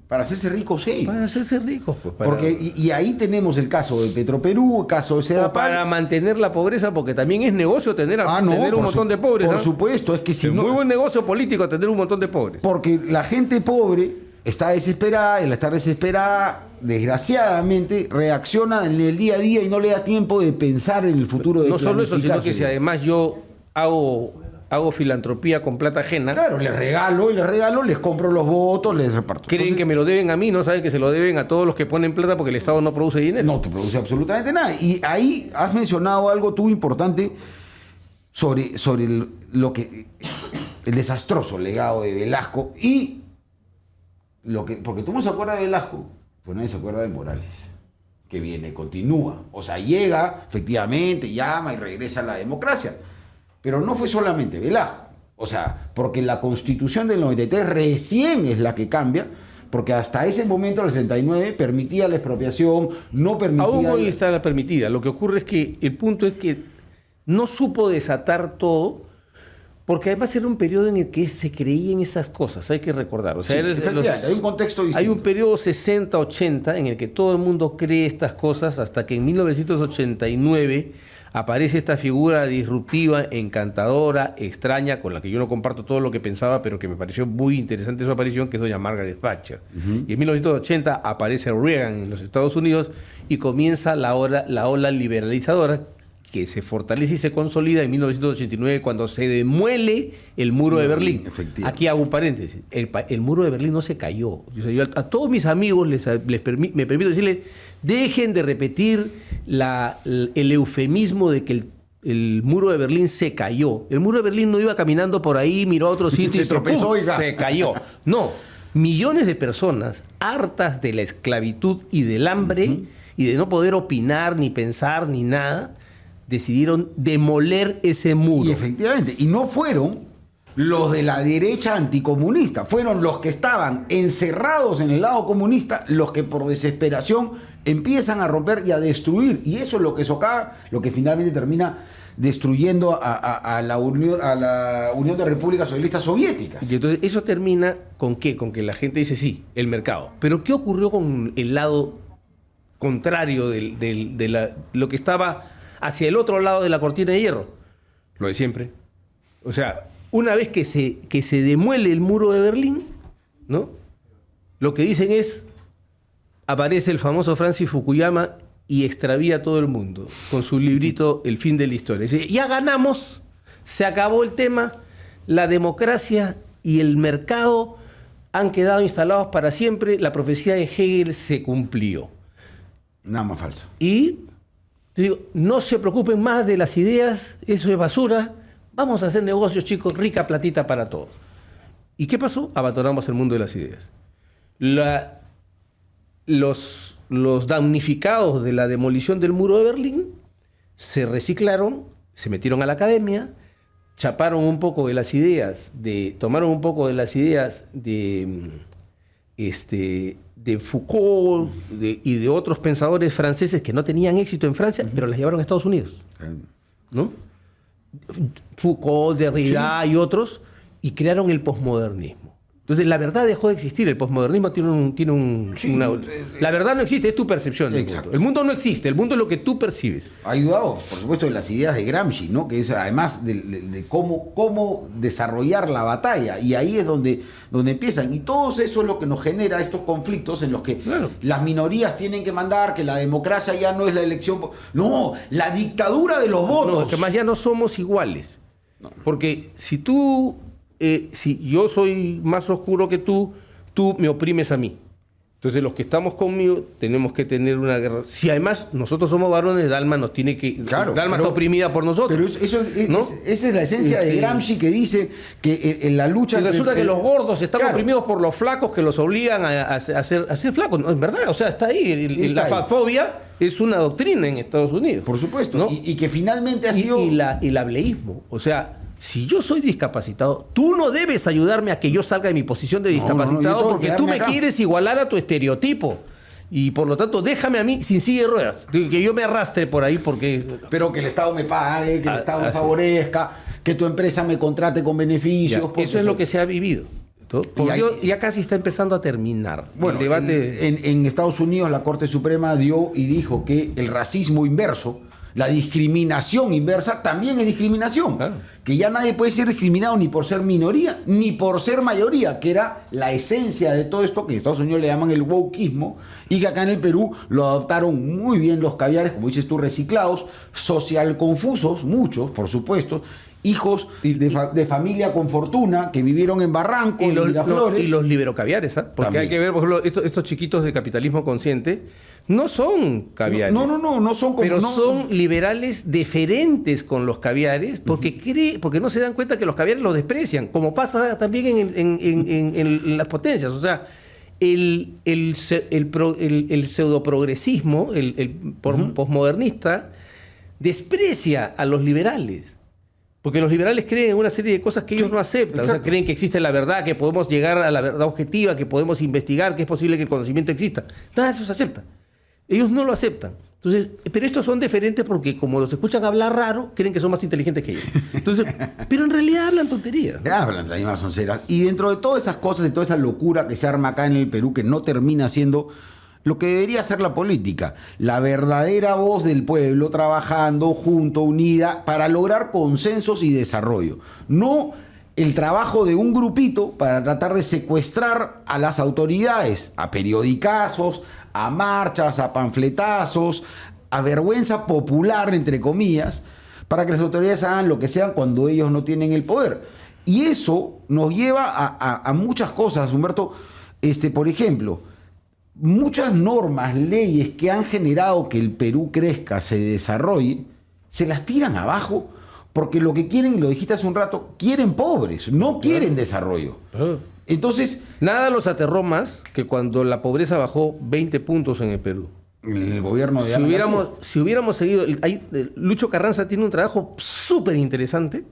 Para hacerse ricos, sí. Para hacerse ricos. Pues, porque, y ahí tenemos el caso de Petroperú, el caso de Sedapal. O para mantener la pobreza, porque también es negocio tener un montón de pobres. Por supuesto, es que si es no... muy buen negocio político tener un montón de pobres. Porque la gente pobre está desesperada, y al estar desesperada, desgraciadamente, reacciona en el día a día y no le da tiempo de pensar en el futuro de no solo eso, sino que si además yo hago filantropía con plata ajena. Claro, les regalo, les compro los votos, les reparto. Creen que me lo deben a mí, no saben que se lo deben a todos los que ponen plata porque el Estado no produce dinero. No te produce absolutamente nada. Y ahí has mencionado algo tú importante sobre el desastroso legado de Velasco y porque tú no se acuerdas de Velasco, pues nadie se acuerda de Morales, que viene, continúa. O sea, llega, efectivamente, llama y regresa a la democracia. Pero no fue solamente Velasco. O sea, porque la Constitución del 93 recién es la que cambia, porque hasta ese momento, el 69, permitía la expropiación, no permitía... Aún hoy está la permitida. Lo que ocurre es que el punto es que no supo desatar todo, porque además era un periodo en el que se creía en esas cosas, hay que recordar. O sea, hay un contexto distinto. Hay un periodo 60-80 en el que todo el mundo cree estas cosas, hasta que en 1989 aparece esta figura disruptiva, encantadora, extraña, con la que yo no comparto todo lo que pensaba, pero que me pareció muy interesante su aparición, que es doña Margaret Thatcher. Y en 1980 aparece Reagan en los Estados Unidos y comienza la ola liberalizadora, que se fortalece y se consolida en 1989 cuando se demuele el muro de Berlín. Aquí hago un paréntesis. El muro de Berlín no se cayó. Yo a todos mis amigos me permito decirles, dejen de repetir el eufemismo de que el muro de Berlín se cayó. El muro de Berlín no iba caminando por ahí, miró a otro sitio y tropezó, se cayó. No, millones de personas hartas de la esclavitud y del hambre y de no poder opinar, ni pensar, ni nada, decidieron demoler ese muro. Y efectivamente, y no fueron los de la derecha anticomunista, fueron los que estaban encerrados en el lado comunista, los que por desesperación empiezan a romper y a destruir, y eso es lo que socava, lo que finalmente termina destruyendo a la Unión de Repúblicas Socialistas Soviéticas. Y entonces eso termina ¿con qué? Con que la gente dice sí, el mercado. Pero ¿qué ocurrió con el lado contrario de lo que estaba hacia el otro lado de la cortina de hierro? Lo de siempre. O sea, una vez que se demuele el muro de Berlín, ¿no? Lo que dicen es, aparece el famoso Francis Fukuyama y extravía a todo el mundo con su librito El fin de la historia. Dice, ya ganamos, se acabó el tema, la democracia y el mercado han quedado instalados para siempre, la profecía de Hegel se cumplió. Nada más falso. Y te digo, no se preocupen más de las ideas, eso es basura, vamos a hacer negocios, chicos, rica platita para todos. ¿Y qué pasó? Abandonamos el mundo de las ideas. Los damnificados de la demolición del muro de Berlín se reciclaron, se metieron a la academia, chaparon un poco de las ideas, tomaron un poco de las ideas de Foucault y de otros pensadores franceses que no tenían éxito en Francia, pero las llevaron a Estados Unidos, ¿no? Foucault, Derrida y otros, y crearon el posmodernismo. Entonces, la verdad dejó de existir. El posmodernismo Sí, la verdad no existe, es tu percepción del exacto. mundo. El mundo no existe, el mundo es lo que tú percibes. Ha ayudado, por supuesto, de las ideas de Gramsci, ¿no? Que es además de cómo desarrollar la batalla. Y ahí es donde empiezan. Y todo eso es lo que nos genera estos conflictos en los que las minorías tienen que mandar, que la democracia ya no es la elección. No, la dictadura de los votos. No, es que más ya no somos iguales. No. Porque si yo soy más oscuro que tú me oprimes a mí. Entonces los que estamos conmigo tenemos que tener una guerra. Si además nosotros somos varones, Dalma nos tiene que... Claro, Dalma está oprimida por nosotros. Pero ¿no? Esa es la esencia de Gramsci, que dice que en la lucha... Y resulta que los gordos están oprimidos por los flacos que los obligan a ser flacos. No, es verdad, o sea, está ahí. La fatfobia es una doctrina en Estados Unidos. Por supuesto. ¿No? Y que finalmente ha sido... Y el ableísmo. O sea... Si yo soy discapacitado, tú no debes ayudarme a que yo salga de mi posición de discapacitado porque tú me quieres igualar a tu estereotipo. Y por lo tanto, déjame a mí sin silla de ruedas. Que yo me arrastre por ahí porque... Pero que el Estado me pague, que el Estado me favorezca, que tu empresa me contrate con beneficios. Eso es lo que se ha vivido. Ya casi está empezando a terminar. Bueno, el debate... en Estados Unidos la Corte Suprema dio y dijo que el racismo inverso, la discriminación inversa, también es discriminación. Claro. Que ya nadie puede ser discriminado ni por ser minoría, ni por ser mayoría, que era la esencia de todo esto, que en Estados Unidos le llaman el wokeismo, y que acá en el Perú lo adoptaron muy bien los caviares, como dices tú, reciclados, social confusos, muchos, por supuesto, hijos de familia con fortuna, que vivieron en Barranco, en Miraflores. Y los liberocaviares, ¿ah? Porque también hay que ver, por ejemplo, estos chiquitos de capitalismo consciente, no son caviares. No son como... Pero son liberales deferentes con los caviares porque no se dan cuenta que los caviares los desprecian, como pasa también en las potencias. O sea, el pseudoprogresismo, el posmodernista, desprecia a los liberales. Porque los liberales creen en una serie de cosas que ellos no aceptan. O sea, creen que existe la verdad, que podemos llegar a la verdad objetiva, que podemos investigar, que es posible que el conocimiento exista. Nada de eso se acepta. Ellos no lo aceptan. Entonces, pero estos son diferentes porque como los escuchan hablar raro, creen que son más inteligentes que ellos. Entonces, pero en realidad hablan tonterías, ¿no? Hablan las mismas sonceras. Y dentro de todas esas cosas, de toda esa locura que se arma acá en el Perú, que no termina siendo lo que debería ser la política, la verdadera voz del pueblo trabajando junto, unida, para lograr consensos y desarrollo. No el trabajo de un grupito para tratar de secuestrar a las autoridades, a periodicazos, a marchas, a panfletazos, a vergüenza popular, entre comillas, para que las autoridades hagan lo que sean cuando ellos no tienen el poder. Y eso nos lleva a muchas cosas, Humberto. Por ejemplo, muchas normas, leyes que han generado que el Perú crezca, se desarrolle, se las tiran abajo porque lo que quieren, y lo dijiste hace un rato, quieren pobres, no quieren desarrollo. Entonces, nada los aterró más que cuando la pobreza bajó 20 puntos en el Perú. El gobierno de si hubiéramos seguido... Lucho Carranza tiene un trabajo súper interesante,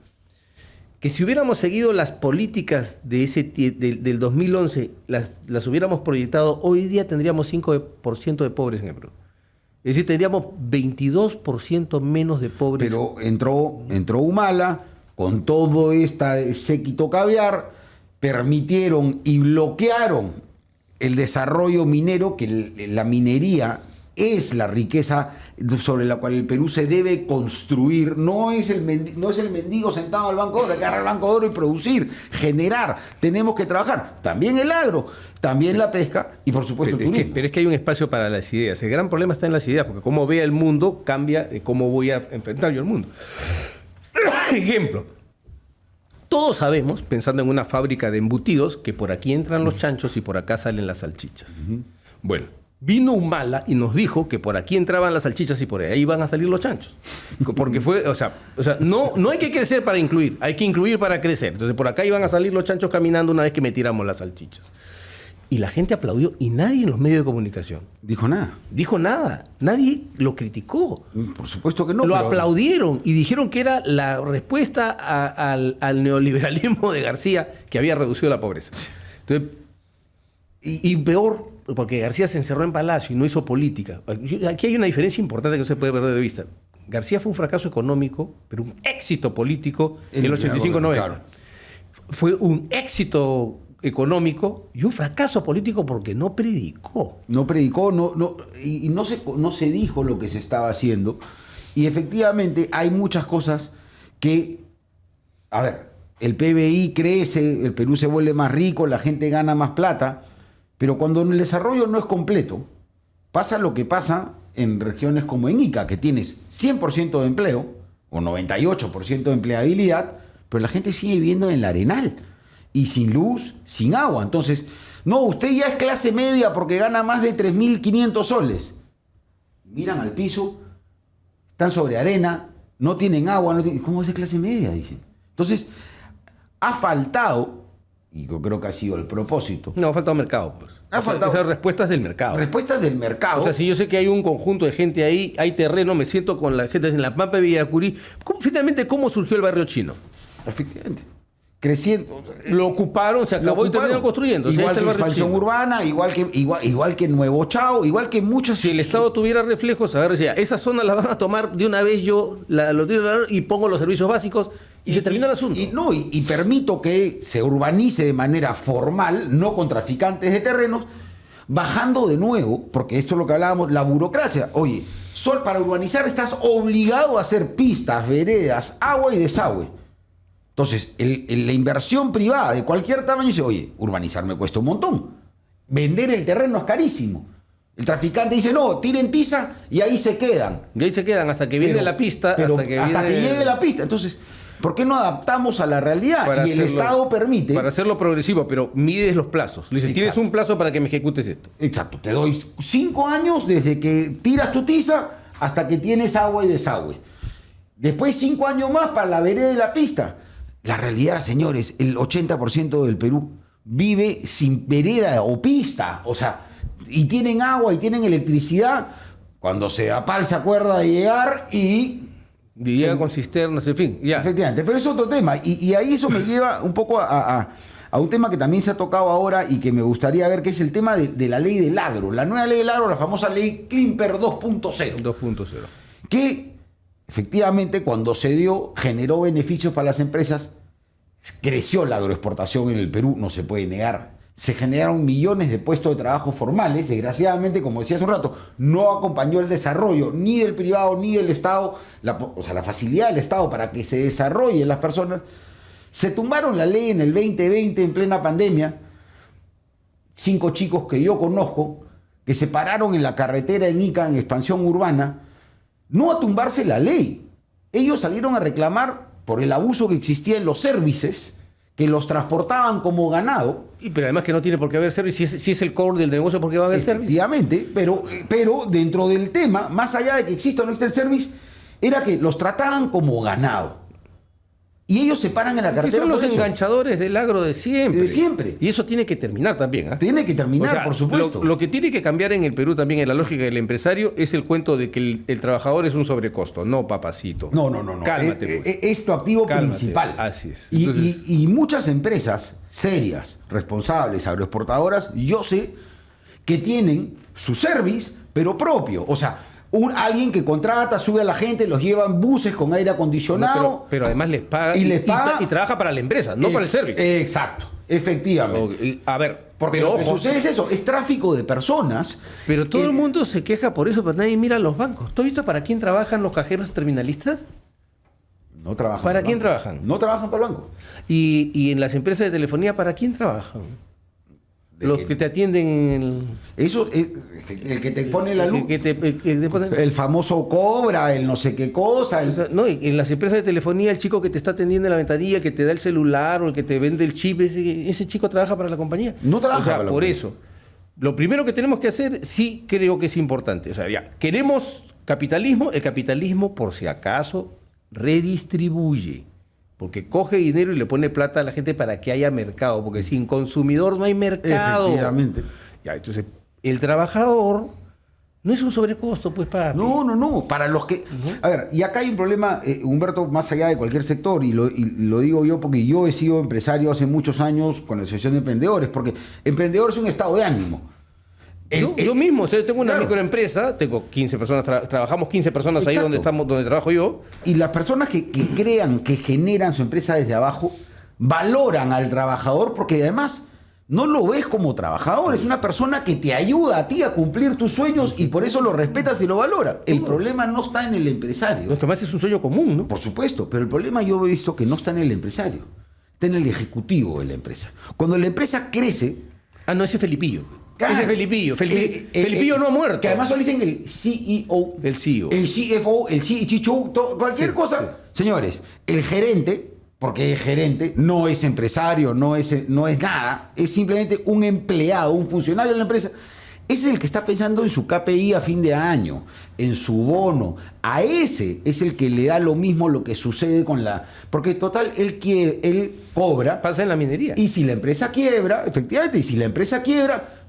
que si hubiéramos seguido las políticas del 2011, las hubiéramos proyectado, hoy día tendríamos 5% de pobres en el Perú. Es decir, tendríamos 22% menos de pobres. Pero entró Humala con todo este séquito caviar, permitieron y bloquearon el desarrollo minero, que la minería es la riqueza sobre la cual el Perú se debe construir. No es el mendigo sentado al banco de oro, hay que agarrar el banco de oro y producir, generar. Tenemos que trabajar. También el agro, también la pesca y por supuesto el turismo. Pero es que hay un espacio para las ideas. El gran problema está en las ideas, porque cómo vea el mundo cambia de cómo voy a enfrentar yo el mundo. Ejemplo. Todos sabemos, pensando en una fábrica de embutidos, que por aquí entran los chanchos y por acá salen las salchichas. Bueno, vino Humala y nos dijo que por aquí entraban las salchichas y por ahí iban a salir los chanchos. Porque no hay que crecer para incluir, hay que incluir para crecer. Entonces por acá iban a salir los chanchos caminando una vez que metíamos las salchichas. Y la gente aplaudió y nadie en los medios de comunicación dijo nada. Nadie lo criticó. Por supuesto que no. Lo aplaudieron y dijeron que era la respuesta al neoliberalismo de García, que había reducido la pobreza. Entonces, y peor, porque García se encerró en Palacio y no hizo política. Aquí hay una diferencia importante que no se puede perder de vista. García fue un fracaso económico, pero un éxito político en el 85-90. Claro. Fue un éxito económico y un fracaso político porque no predicó. No predicó, no se dijo lo que se estaba haciendo. Y efectivamente hay muchas cosas que, a ver, el PBI crece, el Perú se vuelve más rico, la gente gana más plata, pero cuando el desarrollo no es completo, pasa lo que pasa en regiones como en Ica, que tienes 100% de empleo o 98% de empleabilidad, pero la gente sigue viviendo en el Arenal y sin luz, sin agua. Entonces, no, usted ya es clase media porque gana más de 3.500 soles. Miran al piso, están sobre arena, no tienen agua, ¿cómo es clase media? Dicen. Entonces, ha faltado, y yo creo que ha sido el propósito. No, ha faltado mercado. Pues. Ha faltado. Esas respuestas del mercado. Respuestas del mercado. O sea, si yo sé que hay un conjunto de gente ahí, hay terreno, me siento con la gente en la Pampa de Villacurí. Finalmente, ¿cómo surgió el barrio chino? Efectivamente. Creciendo. Lo ocuparon, se acabó y terminaron construyendo. Igual que expansión urbana, igual que Nuevo Chao, igual que muchas. Si el Estado tuviera reflejos, a ver, decía, esa zona la van a tomar de una vez, yo lo tiro y pongo los servicios básicos y se termina el asunto. Y permito que se urbanice de manera formal, no con traficantes de terrenos, bajando de nuevo, porque esto es lo que hablábamos, la burocracia. Oye, para urbanizar estás obligado a hacer pistas, veredas, agua y desagüe. Entonces, la inversión privada de cualquier tamaño dice, oye, urbanizar me cuesta un montón. Vender el terreno es carísimo. El traficante dice, no, tiren tiza y ahí se quedan. Y ahí se quedan hasta que viene la pista. Hasta que llegue la pista. Entonces, ¿por qué no adaptamos a la realidad? Y el Estado permite... Para hacerlo progresivo, pero mides los plazos. Le dices, tienes un plazo para que me ejecutes esto. Exacto. Te doy 5 años desde que tiras tu tiza hasta que tienes agua y desagüe. Después 5 años más para la vereda y la pista. La realidad, señores, el 80% del Perú vive sin vereda o pista. O sea, y tienen agua y tienen electricidad. Cuando Sedapal se acuerda de llegar y... llega con cisternas, en fin, ya. Efectivamente, pero es otro tema. Y ahí eso me lleva un poco a un tema que también se ha tocado ahora y que me gustaría ver, que es el tema de la ley del agro. La nueva ley del agro, la famosa ley Klimper 2.0. 2.0. Que efectivamente cuando se dio generó beneficios para las empresas, creció la agroexportación en el Perú, no se puede negar. Se generaron millones de puestos de trabajo formales. Desgraciadamente, como decía hace un rato, no acompañó el desarrollo ni del privado ni del Estado, la facilidad del Estado para que se desarrollen las personas. Se tumbaron la ley en el 2020 en plena pandemia. 5 chicos que yo conozco que se pararon en la carretera en Ica, en expansión urbana, no a tumbarse la ley. Ellos salieron a reclamar por el abuso que existía en los services, que los transportaban como ganado. Pero además que no tiene por qué haber service. Si es el core del negocio, ¿por qué va a haber service? Efectivamente, pero dentro del tema, más allá de que exista o no exista el service, era que los trataban como ganado. Y ellos se paran en la carretera. Son los enganchadores del agro de siempre. De siempre. Y eso tiene que terminar también. Tiene que terminar, o sea, por supuesto. Lo que tiene que cambiar en el Perú también en la lógica del empresario es el cuento de que el trabajador es un sobrecosto. No, papacito. No. Cálmate. Es tu activo principal. Así es. Entonces... Y muchas empresas serias, responsables, agroexportadoras, yo sé que tienen su service, pero propio. O sea, alguien que contrata, sube a la gente, los lleva en buses con aire acondicionado. No, pero además les paga y trabaja para la empresa, no para el service. Exacto, efectivamente. A ver, porque pero lo que sucede es eso, es tráfico de personas. Pero todo el mundo se queja por eso, pero nadie mira a los bancos. ¿Tú has visto para quién trabajan los cajeros terminalistas? No trabajan. ¿Para quién trabajan? No trabajan para el banco. Y en las empresas de telefonía, ¿para quién trabajan? Los que te atienden en el... Eso, el que te pone la luz. El famoso cobra, el no sé qué cosa. No, en las empresas de telefonía, el chico que te está atendiendo en la ventanilla, que te da el celular o el que te vende el chip, ese chico trabaja para la compañía. No trabaja para la por compañía. Eso. Lo primero que tenemos que hacer, sí creo que es importante. O sea, ya, queremos capitalismo. El capitalismo, por si acaso, redistribuye. Porque coge dinero y le pone plata a la gente para que haya mercado. Porque sin consumidor no hay mercado. Efectivamente. Ya, entonces, el trabajador no es un sobrecosto, pues, papi. No. Para los que... A ver, y acá hay un problema, Humberto, más allá de cualquier sector, y lo digo yo porque yo he sido empresario hace muchos años con la Asociación de Emprendedores, porque emprendedor es un estado de ánimo. Yo mismo, o sea, tengo una claro. microempresa, tengo 15 personas, trabajamos 15 personas. Exacto. Ahí donde trabajo yo. Y las personas que crean, que generan su empresa desde abajo, valoran al trabajador porque además no lo ves como trabajador, es una persona que te ayuda a ti a cumplir tus sueños y por eso lo respetas y lo valoras. El problema no está en el empresario. Lo que más es un sueño común, ¿no? Por supuesto, pero el problema yo he visto que no está en el empresario, está en el ejecutivo de la empresa. Cuando la empresa crece... Ah, no, ese es Felipillo. Claro, ese es Felipillo. Felipillo no ha muerto. Que además solo dicen el CEO. El CEO. El CFO, el CHO, cualquier cosa. Sí. Señores, el gerente... Porque el gerente no es empresario, no es nada, es simplemente un empleado, un funcionario de la empresa. Ese es el que está pensando en su KPI a fin de año, en su bono. A ese es el que le da lo mismo lo que sucede con la... Porque total, él cobra... Pasa en la minería. Y si la empresa quiebra, efectivamente, y si la empresa quiebra...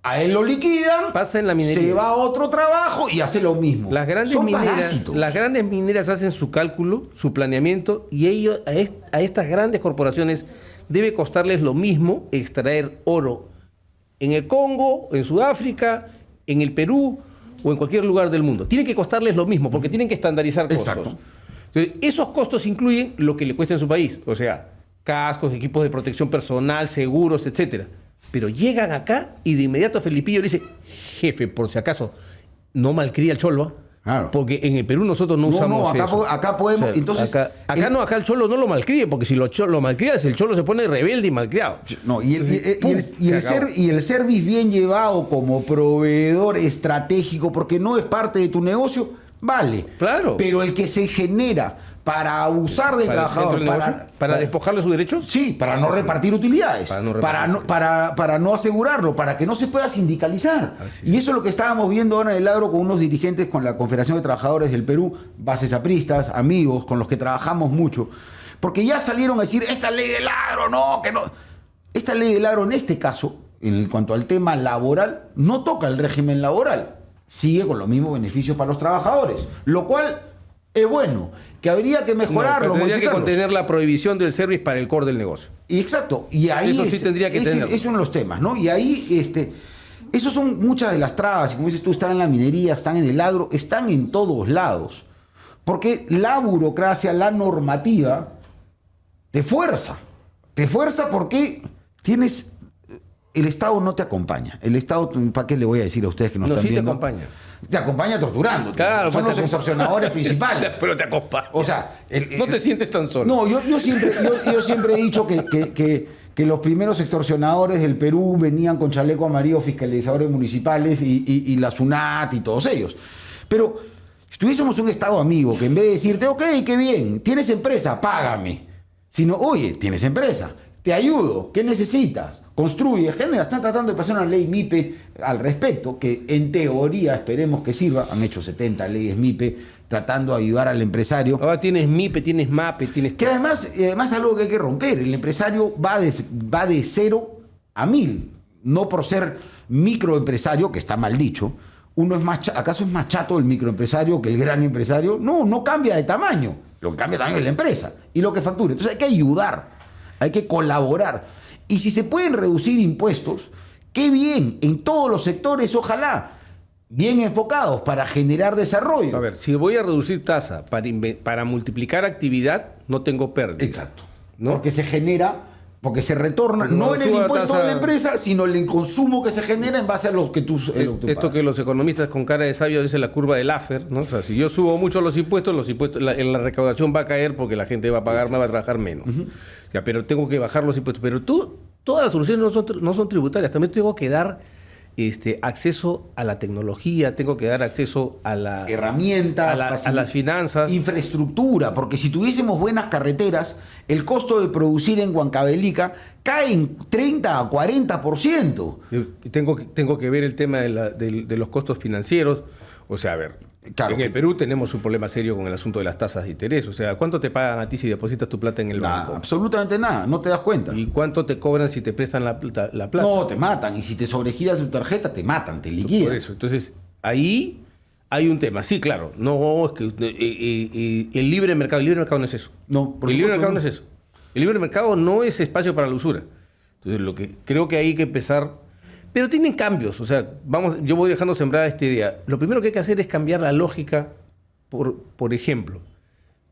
A él lo liquidan, pasa en la minería, se va a otro trabajo y hace lo mismo. Las grandes mineras hacen su cálculo, su planeamiento, y ellos a estas grandes corporaciones debe costarles lo mismo extraer oro en el Congo, en Sudáfrica, en el Perú o en cualquier lugar del mundo. Tiene que costarles lo mismo porque tienen que estandarizar costos. Exacto. Entonces, esos costos incluyen lo que le cuesta en su país, o sea, cascos, equipos de protección personal, seguros, etcétera. Pero llegan acá y de inmediato Felipillo le dice, jefe, por si acaso, no malcría el cholo, claro. Porque en el Perú nosotros no usamos eso. Acá podemos... O sea, entonces, acá el cholo no lo malcríe, porque si lo malcrías, el cholo se pone rebelde y malcriado. No, y el service bien llevado como proveedor estratégico, porque no es parte de tu negocio, vale. Claro. Pero el que se genera... para abusar del trabajador, para despojarle sus derechos. Sí, para no repartir utilidades, para no asegurarlo, para que no se pueda sindicalizar. Y eso es lo que estábamos viendo ahora en el agro con unos dirigentes con la Confederación de Trabajadores del Perú, bases apristas, amigos con los que trabajamos mucho, porque ya salieron a decir, esta ley del agro, no, que no. Esta ley del agro en este caso, en cuanto al tema laboral, no toca el régimen laboral, sigue con los mismos beneficios para los trabajadores, lo cual es bueno. Que habría que mejorarlo. Tendría que contener la prohibición del service para el core del negocio. Y exacto. Y ahí eso sí tendría que tener. Es uno de los temas, ¿no? Y ahí, esos son muchas de las trabas. Y como dices tú, están en la minería, están en el agro, están en todos lados. Porque la burocracia, la normativa, te fuerza. Te fuerza porque tienes... El Estado no te acompaña. El Estado, ¿para qué le voy a decir a ustedes que no están viendo? No, sí te acompaña. Te acompaña torturando. Claro, son los extorsionadores principales. Pero te acompaña. O sea... no te sientes tan solo. No, yo siempre he dicho que los primeros extorsionadores del Perú venían con chaleco amarillo, fiscalizadores municipales y la SUNAT y todos ellos. Pero si tuviésemos un Estado amigo que en vez de decirte, ok, qué bien, tienes empresa, págame. Sino, oye, tienes empresa, te ayudo, ¿qué necesitas? Construye, genera. Están tratando de pasar una ley MIPE al respecto, que en teoría esperemos que sirva. Han hecho 70 leyes MIPE tratando de ayudar al empresario. Ahora tienes MIPE, tienes MAPE, tienes... Que además es algo que hay que romper. El empresario va de 0 a 1000. No por ser microempresario, que está mal dicho. ¿Acaso es más chato el microempresario que el gran empresario? No cambia de tamaño. Lo que cambia de tamaño es la empresa y lo que factura. Entonces hay que ayudar, hay que colaborar. Y si se pueden reducir impuestos, qué bien, en todos los sectores, ojalá, bien enfocados para generar desarrollo. A ver, si voy a reducir tasa para multiplicar actividad, no tengo pérdida. Exacto. ¿No? Porque se genera, porque se retorna, no en el impuesto de la empresa, sino en el consumo que se genera en base a lo que tú esto que los economistas con cara de sabio dicen la curva de Laffer, ¿no? O sea, si yo subo mucho los impuestos, la recaudación va a caer porque la gente va a pagar más, va a trabajar menos. Ya, pero tengo que bajar los impuestos. Pero todas las soluciones no son tributarias. También tengo que dar acceso a la tecnología, tengo que dar acceso a las herramientas, a las finanzas. Infraestructura, porque si tuviésemos buenas carreteras, el costo de producir en Huancavelica cae en 30 a 40%. Tengo que ver el tema de los costos financieros. O sea, a ver, claro, en el Perú tenemos un problema serio con el asunto de las tasas de interés. O sea, ¿cuánto te pagan a ti si depositas tu plata en el banco? Absolutamente nada, no te das cuenta. ¿Y cuánto te cobran si te prestan la plata? No, te matan. Y si te sobregiras tu tarjeta, te matan, te liquidan. Por eso, entonces, ahí hay un tema. Sí, claro, no es que el libre mercado no es eso. No, el libre mercado no es eso. El libre mercado no es espacio para la usura. Entonces, lo que creo que hay que empezar... Pero tienen cambios, o sea, yo voy dejando sembrada esta idea. Lo primero que hay que hacer es cambiar la lógica. Por ejemplo,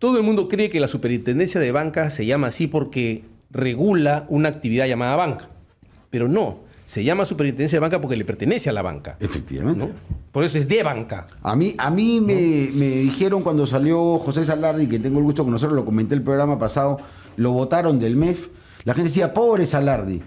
todo el mundo cree que la superintendencia de banca se llama así porque regula una actividad llamada banca. Pero no, se llama Superintendencia de Banca porque le pertenece a la banca. Efectivamente. ¿No? Por eso es de banca. A mí me dijeron cuando salió José Salardi, que tengo el gusto de conocerlo, lo comenté el programa pasado, lo votaron del MEF. La gente decía, pobre Salardi.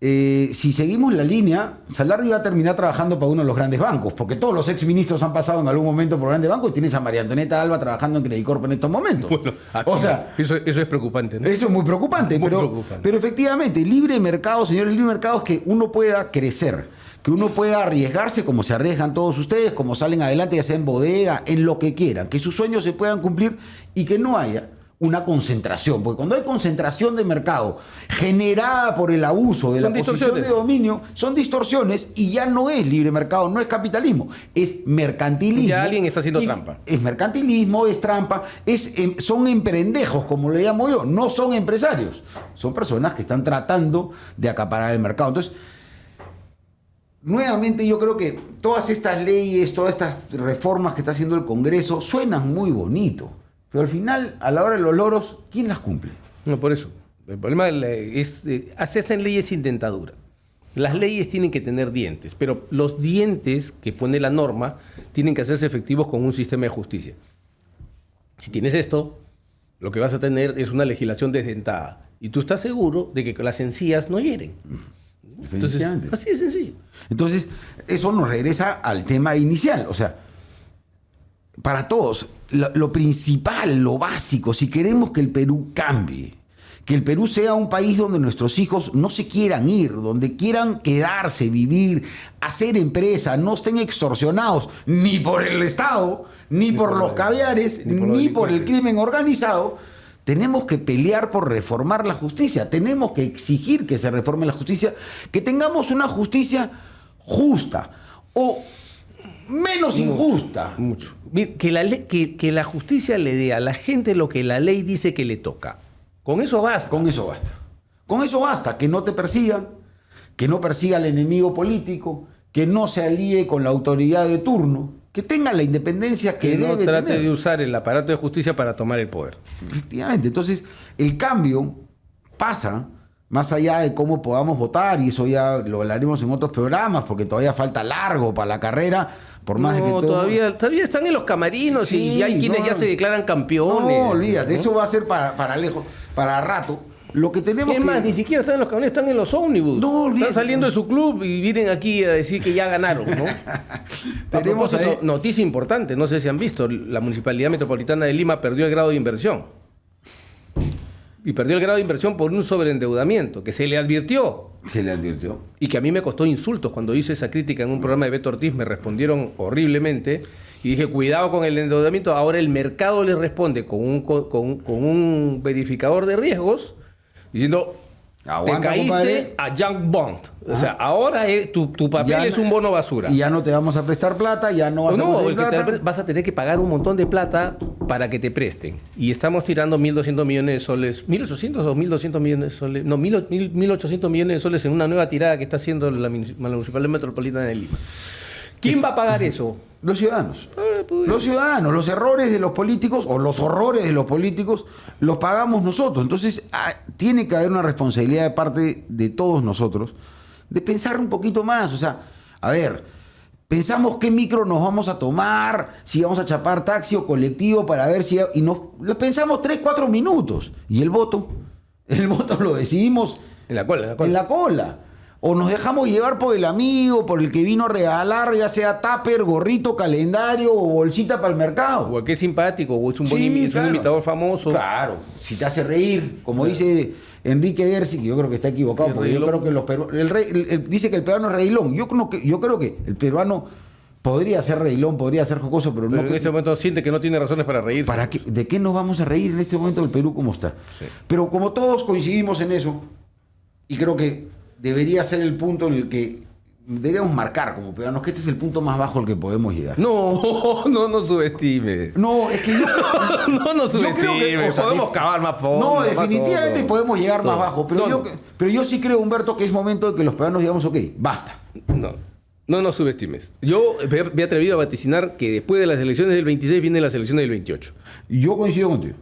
Si seguimos la línea, Salardi va a terminar trabajando para uno de los grandes bancos, porque todos los exministros han pasado en algún momento por grandes bancos y tienes a María Antonieta Alba trabajando en Credicorp en estos momentos. Bueno, aquí, o sea, eso es preocupante, ¿no? Eso es muy preocupante, pero efectivamente, libre mercado, señores, libre mercado es que uno pueda crecer, que uno pueda arriesgarse como se arriesgan todos ustedes, como salen adelante, ya sea en bodega, en lo que quieran, que sus sueños se puedan cumplir y que no haya una concentración, porque cuando hay concentración de mercado generada por el abuso de la posición de dominio, son distorsiones y ya no es libre mercado, no es capitalismo, es mercantilismo. Ya alguien está haciendo trampa. Es mercantilismo, es trampa, son emprendejos, como le llamo yo, no son empresarios, son personas que están tratando de acaparar el mercado. Entonces, nuevamente yo creo que todas estas leyes, todas estas reformas que está haciendo el Congreso suenan muy bonito. Pero al final, a la hora de los loros, ¿quién las cumple? No, por eso. El problema es hacerse en leyes sin dentadura. Las leyes tienen que tener dientes, pero los dientes que pone la norma tienen que hacerse efectivos con un sistema de justicia. Si tienes esto, lo que vas a tener es una legislación desdentada. Y tú estás seguro de que las encías no hieren. Entonces, así de sencillo. Entonces, eso nos regresa al tema inicial. O sea, para todos, lo principal, lo básico, si queremos que el Perú cambie, que el Perú sea un país donde nuestros hijos no se quieran ir, donde quieran quedarse, vivir, hacer empresa, no estén extorsionados ni por el Estado, ni por los caviares, ni por el crimen organizado, tenemos que pelear por reformar la justicia, tenemos que exigir que se reforme la justicia, que tengamos una justicia justa o menos injusta. Mucho. Que la justicia le dé a la gente lo que la ley dice que le toca. Con eso basta. Con eso basta. Con eso basta. Que no te persigan, que no persiga al enemigo político, que no se alíe con la autoridad de turno, que tenga la independencia que debe tener. No trate de usar el aparato de justicia para tomar el poder. Efectivamente. Entonces, el cambio pasa más allá de cómo podamos votar, y eso ya lo hablaremos en otros programas, porque todavía falta largo para la carrera. Por más de que todavía están en los camarinos, sí, y hay quienes ya se declaran campeones. No, olvídate, eso va a ser para lejos, para rato. Lo que tenemos es más, ni siquiera están en los camiones, están en los ómnibus. No, están saliendo de su club y vienen aquí a decir que ya ganaron, ¿no? Tenemos noticia importante, no sé si han visto, la Municipalidad Metropolitana de Lima perdió el grado de inversión. Y perdió el grado de inversión por un sobreendeudamiento que se le advirtió. Se le advirtió. Y que a mí me costó insultos. Cuando hice esa crítica en un programa de Beto Ortiz, me respondieron horriblemente. Y dije, cuidado con el endeudamiento. Ahora el mercado le responde con un verificador de riesgos, diciendo, te caíste, compadre, a junk bond. O sea, ahora tu papel es un bono basura. Y ya no te vamos a prestar plata, ya no vas a conseguir plata. Vas a tener que pagar un montón de plata para que te presten. Y estamos tirando 1.200 millones de soles, 1.800 o 1.200 millones de soles, no, 1.800 millones de soles en una nueva tirada que está haciendo la Municipalidad Metropolitana de Lima. ¿Quién va a pagar eso? Los ciudadanos. Los ciudadanos. Los errores de los políticos o los horrores de los políticos los pagamos nosotros. Entonces, tiene que haber una responsabilidad de parte de todos nosotros de pensar un poquito más. O sea, a ver, pensamos qué micro nos vamos a tomar, si vamos a chapar taxi o colectivo para ver si... Y lo pensamos 3-4 minutos. Y el voto lo decidimos en la cola. En la cola. O nos dejamos llevar por el amigo, por el que vino a regalar, ya sea tupper, gorrito, calendario o bolsita para el mercado. O que es simpático, o es un buen imitador famoso. Claro, si te hace reír, como dice Enrique Dersi, que yo creo que está equivocado, porque yo creo que los peruanos... dice que el peruano es reilón. Yo creo que el peruano podría ser reilón, podría ser jocoso, pero no... en este momento siente que no tiene razones para reírse. ¿De qué nos vamos a reír en este momento del Perú como está? Sí. Pero como todos coincidimos en eso, y creo que debería ser el punto en el que deberíamos marcar como peruanos que este es el punto más bajo al que podemos llegar. No subestime. No, es que yo... no subestime. Podemos cavar más fondo. No, definitivamente podemos llegar más bajo. Pero yo sí creo, Humberto, que es momento de que los peruanos digamos, ok, basta. No subestimes. Yo me he atrevido a vaticinar que después de las elecciones del 26 vienen las elecciones del 28. Yo coincido contigo.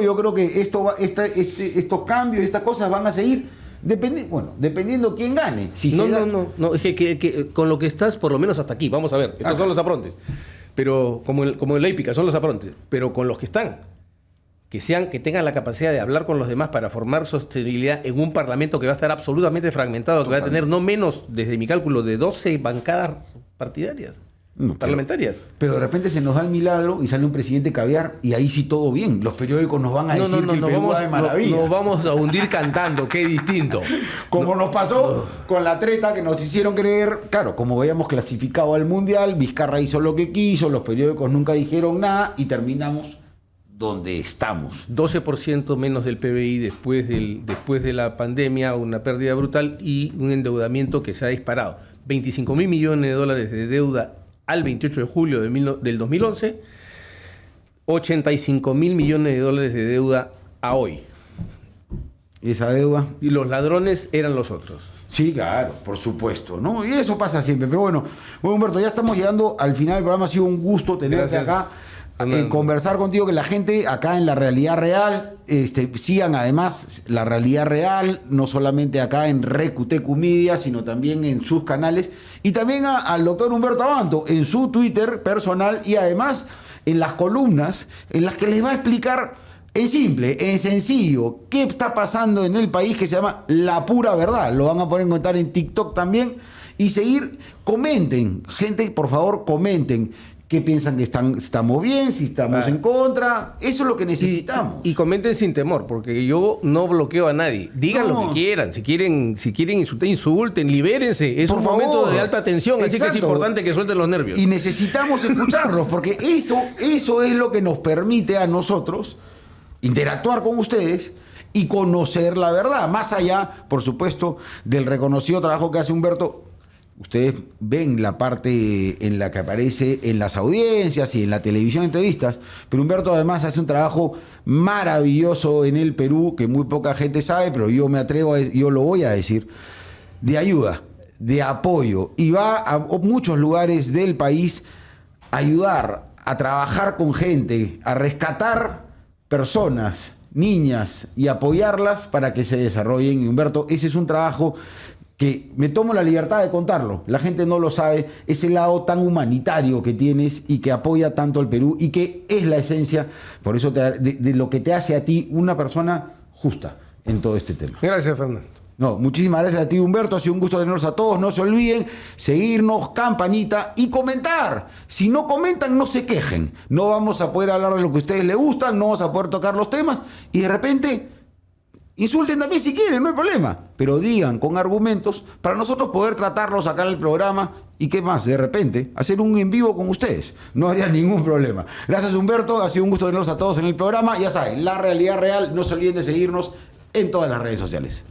Yo creo que estos cambios, estas cosas van a seguir dependiendo quién gane. Si no, es que con lo que estás, por lo menos hasta aquí, vamos a ver, estos son los aprontes, pero como en la hípica, son los aprontes, pero con los que están, que tengan la capacidad de hablar con los demás para formar sostenibilidad en un parlamento que va a estar absolutamente fragmentado, que va a tener no menos, desde mi cálculo, de 12 bancadas partidarias. Parlamentarias. Pero de repente se nos da el milagro y sale un presidente caviar y ahí sí todo bien. Los periódicos nos van a decir que el Perú va de maravilla. Nos vamos a hundir cantando, qué distinto. Como nos pasó con la treta que nos hicieron creer, claro, como habíamos clasificado al Mundial, Vizcarra hizo lo que quiso, los periódicos nunca dijeron nada y terminamos donde estamos. 12% menos del PBI después de la pandemia, una pérdida brutal y un endeudamiento que se ha disparado. 25.000 millones de dólares de deuda al 28 de julio del 2011, 85.000 millones de dólares de deuda a hoy. Esa deuda. Y los ladrones eran los otros. Sí, claro, por supuesto, ¿no? Y eso pasa siempre. Pero bueno, Humberto, ya estamos llegando al final del programa. Ha sido un gusto tenerte acá. Conversar contigo, que la gente acá en La Realidad Real sigan además La Realidad Real, no solamente acá en Recutecu Media, sino también en sus canales, y también al doctor Humberto Abanto en su Twitter personal, y además en las columnas en las que les va a explicar en simple, en sencillo, qué está pasando en el país, que se llama La Pura Verdad. Lo van a poder encontrar en TikTok también. Y comenten, gente, por favor, comenten. ¿Qué piensan que estamos bien? Si estamos en contra. Eso es lo que necesitamos. Y comenten sin temor, porque yo no bloqueo a nadie. Digan lo que quieran. Si quieren insultar, insulten, libérense. Es un momento de alta tensión, así que es importante que suelten los nervios. Y necesitamos escucharlos, porque eso es lo que nos permite a nosotros interactuar con ustedes y conocer la verdad. Más allá, por supuesto, del reconocido trabajo que hace Humberto. Ustedes ven la parte en la que aparece en las audiencias y en la televisión, entrevistas, pero Humberto además hace un trabajo maravilloso en el Perú, que muy poca gente sabe, pero yo me atrevo, yo lo voy a decir, de ayuda, de apoyo, y va a muchos lugares del país a ayudar, a trabajar con gente, a rescatar personas, niñas, y apoyarlas para que se desarrollen. Y Humberto, ese es un trabajo que me tomo la libertad de contarlo, la gente no lo sabe, ese lado tan humanitario que tienes y que apoya tanto al Perú y que es la esencia, por eso de lo que te hace a ti una persona justa en todo este tema. Gracias, Fernando. No, muchísimas gracias a ti, Humberto, ha sido un gusto tenerlos a todos. No se olviden seguirnos, campanita y comentar. Si no comentan, no se quejen. No vamos a poder hablar de lo que a ustedes les gustan, no vamos a poder tocar los temas y de repente insulten también si quieren, no hay problema, pero digan con argumentos para nosotros poder tratarlos acá en el programa y qué más, de repente, hacer un en vivo con ustedes. No habría ningún problema. Gracias, Humberto, ha sido un gusto tenerlos a todos en el programa. Ya saben, La Realidad Real, no se olviden de seguirnos en todas las redes sociales.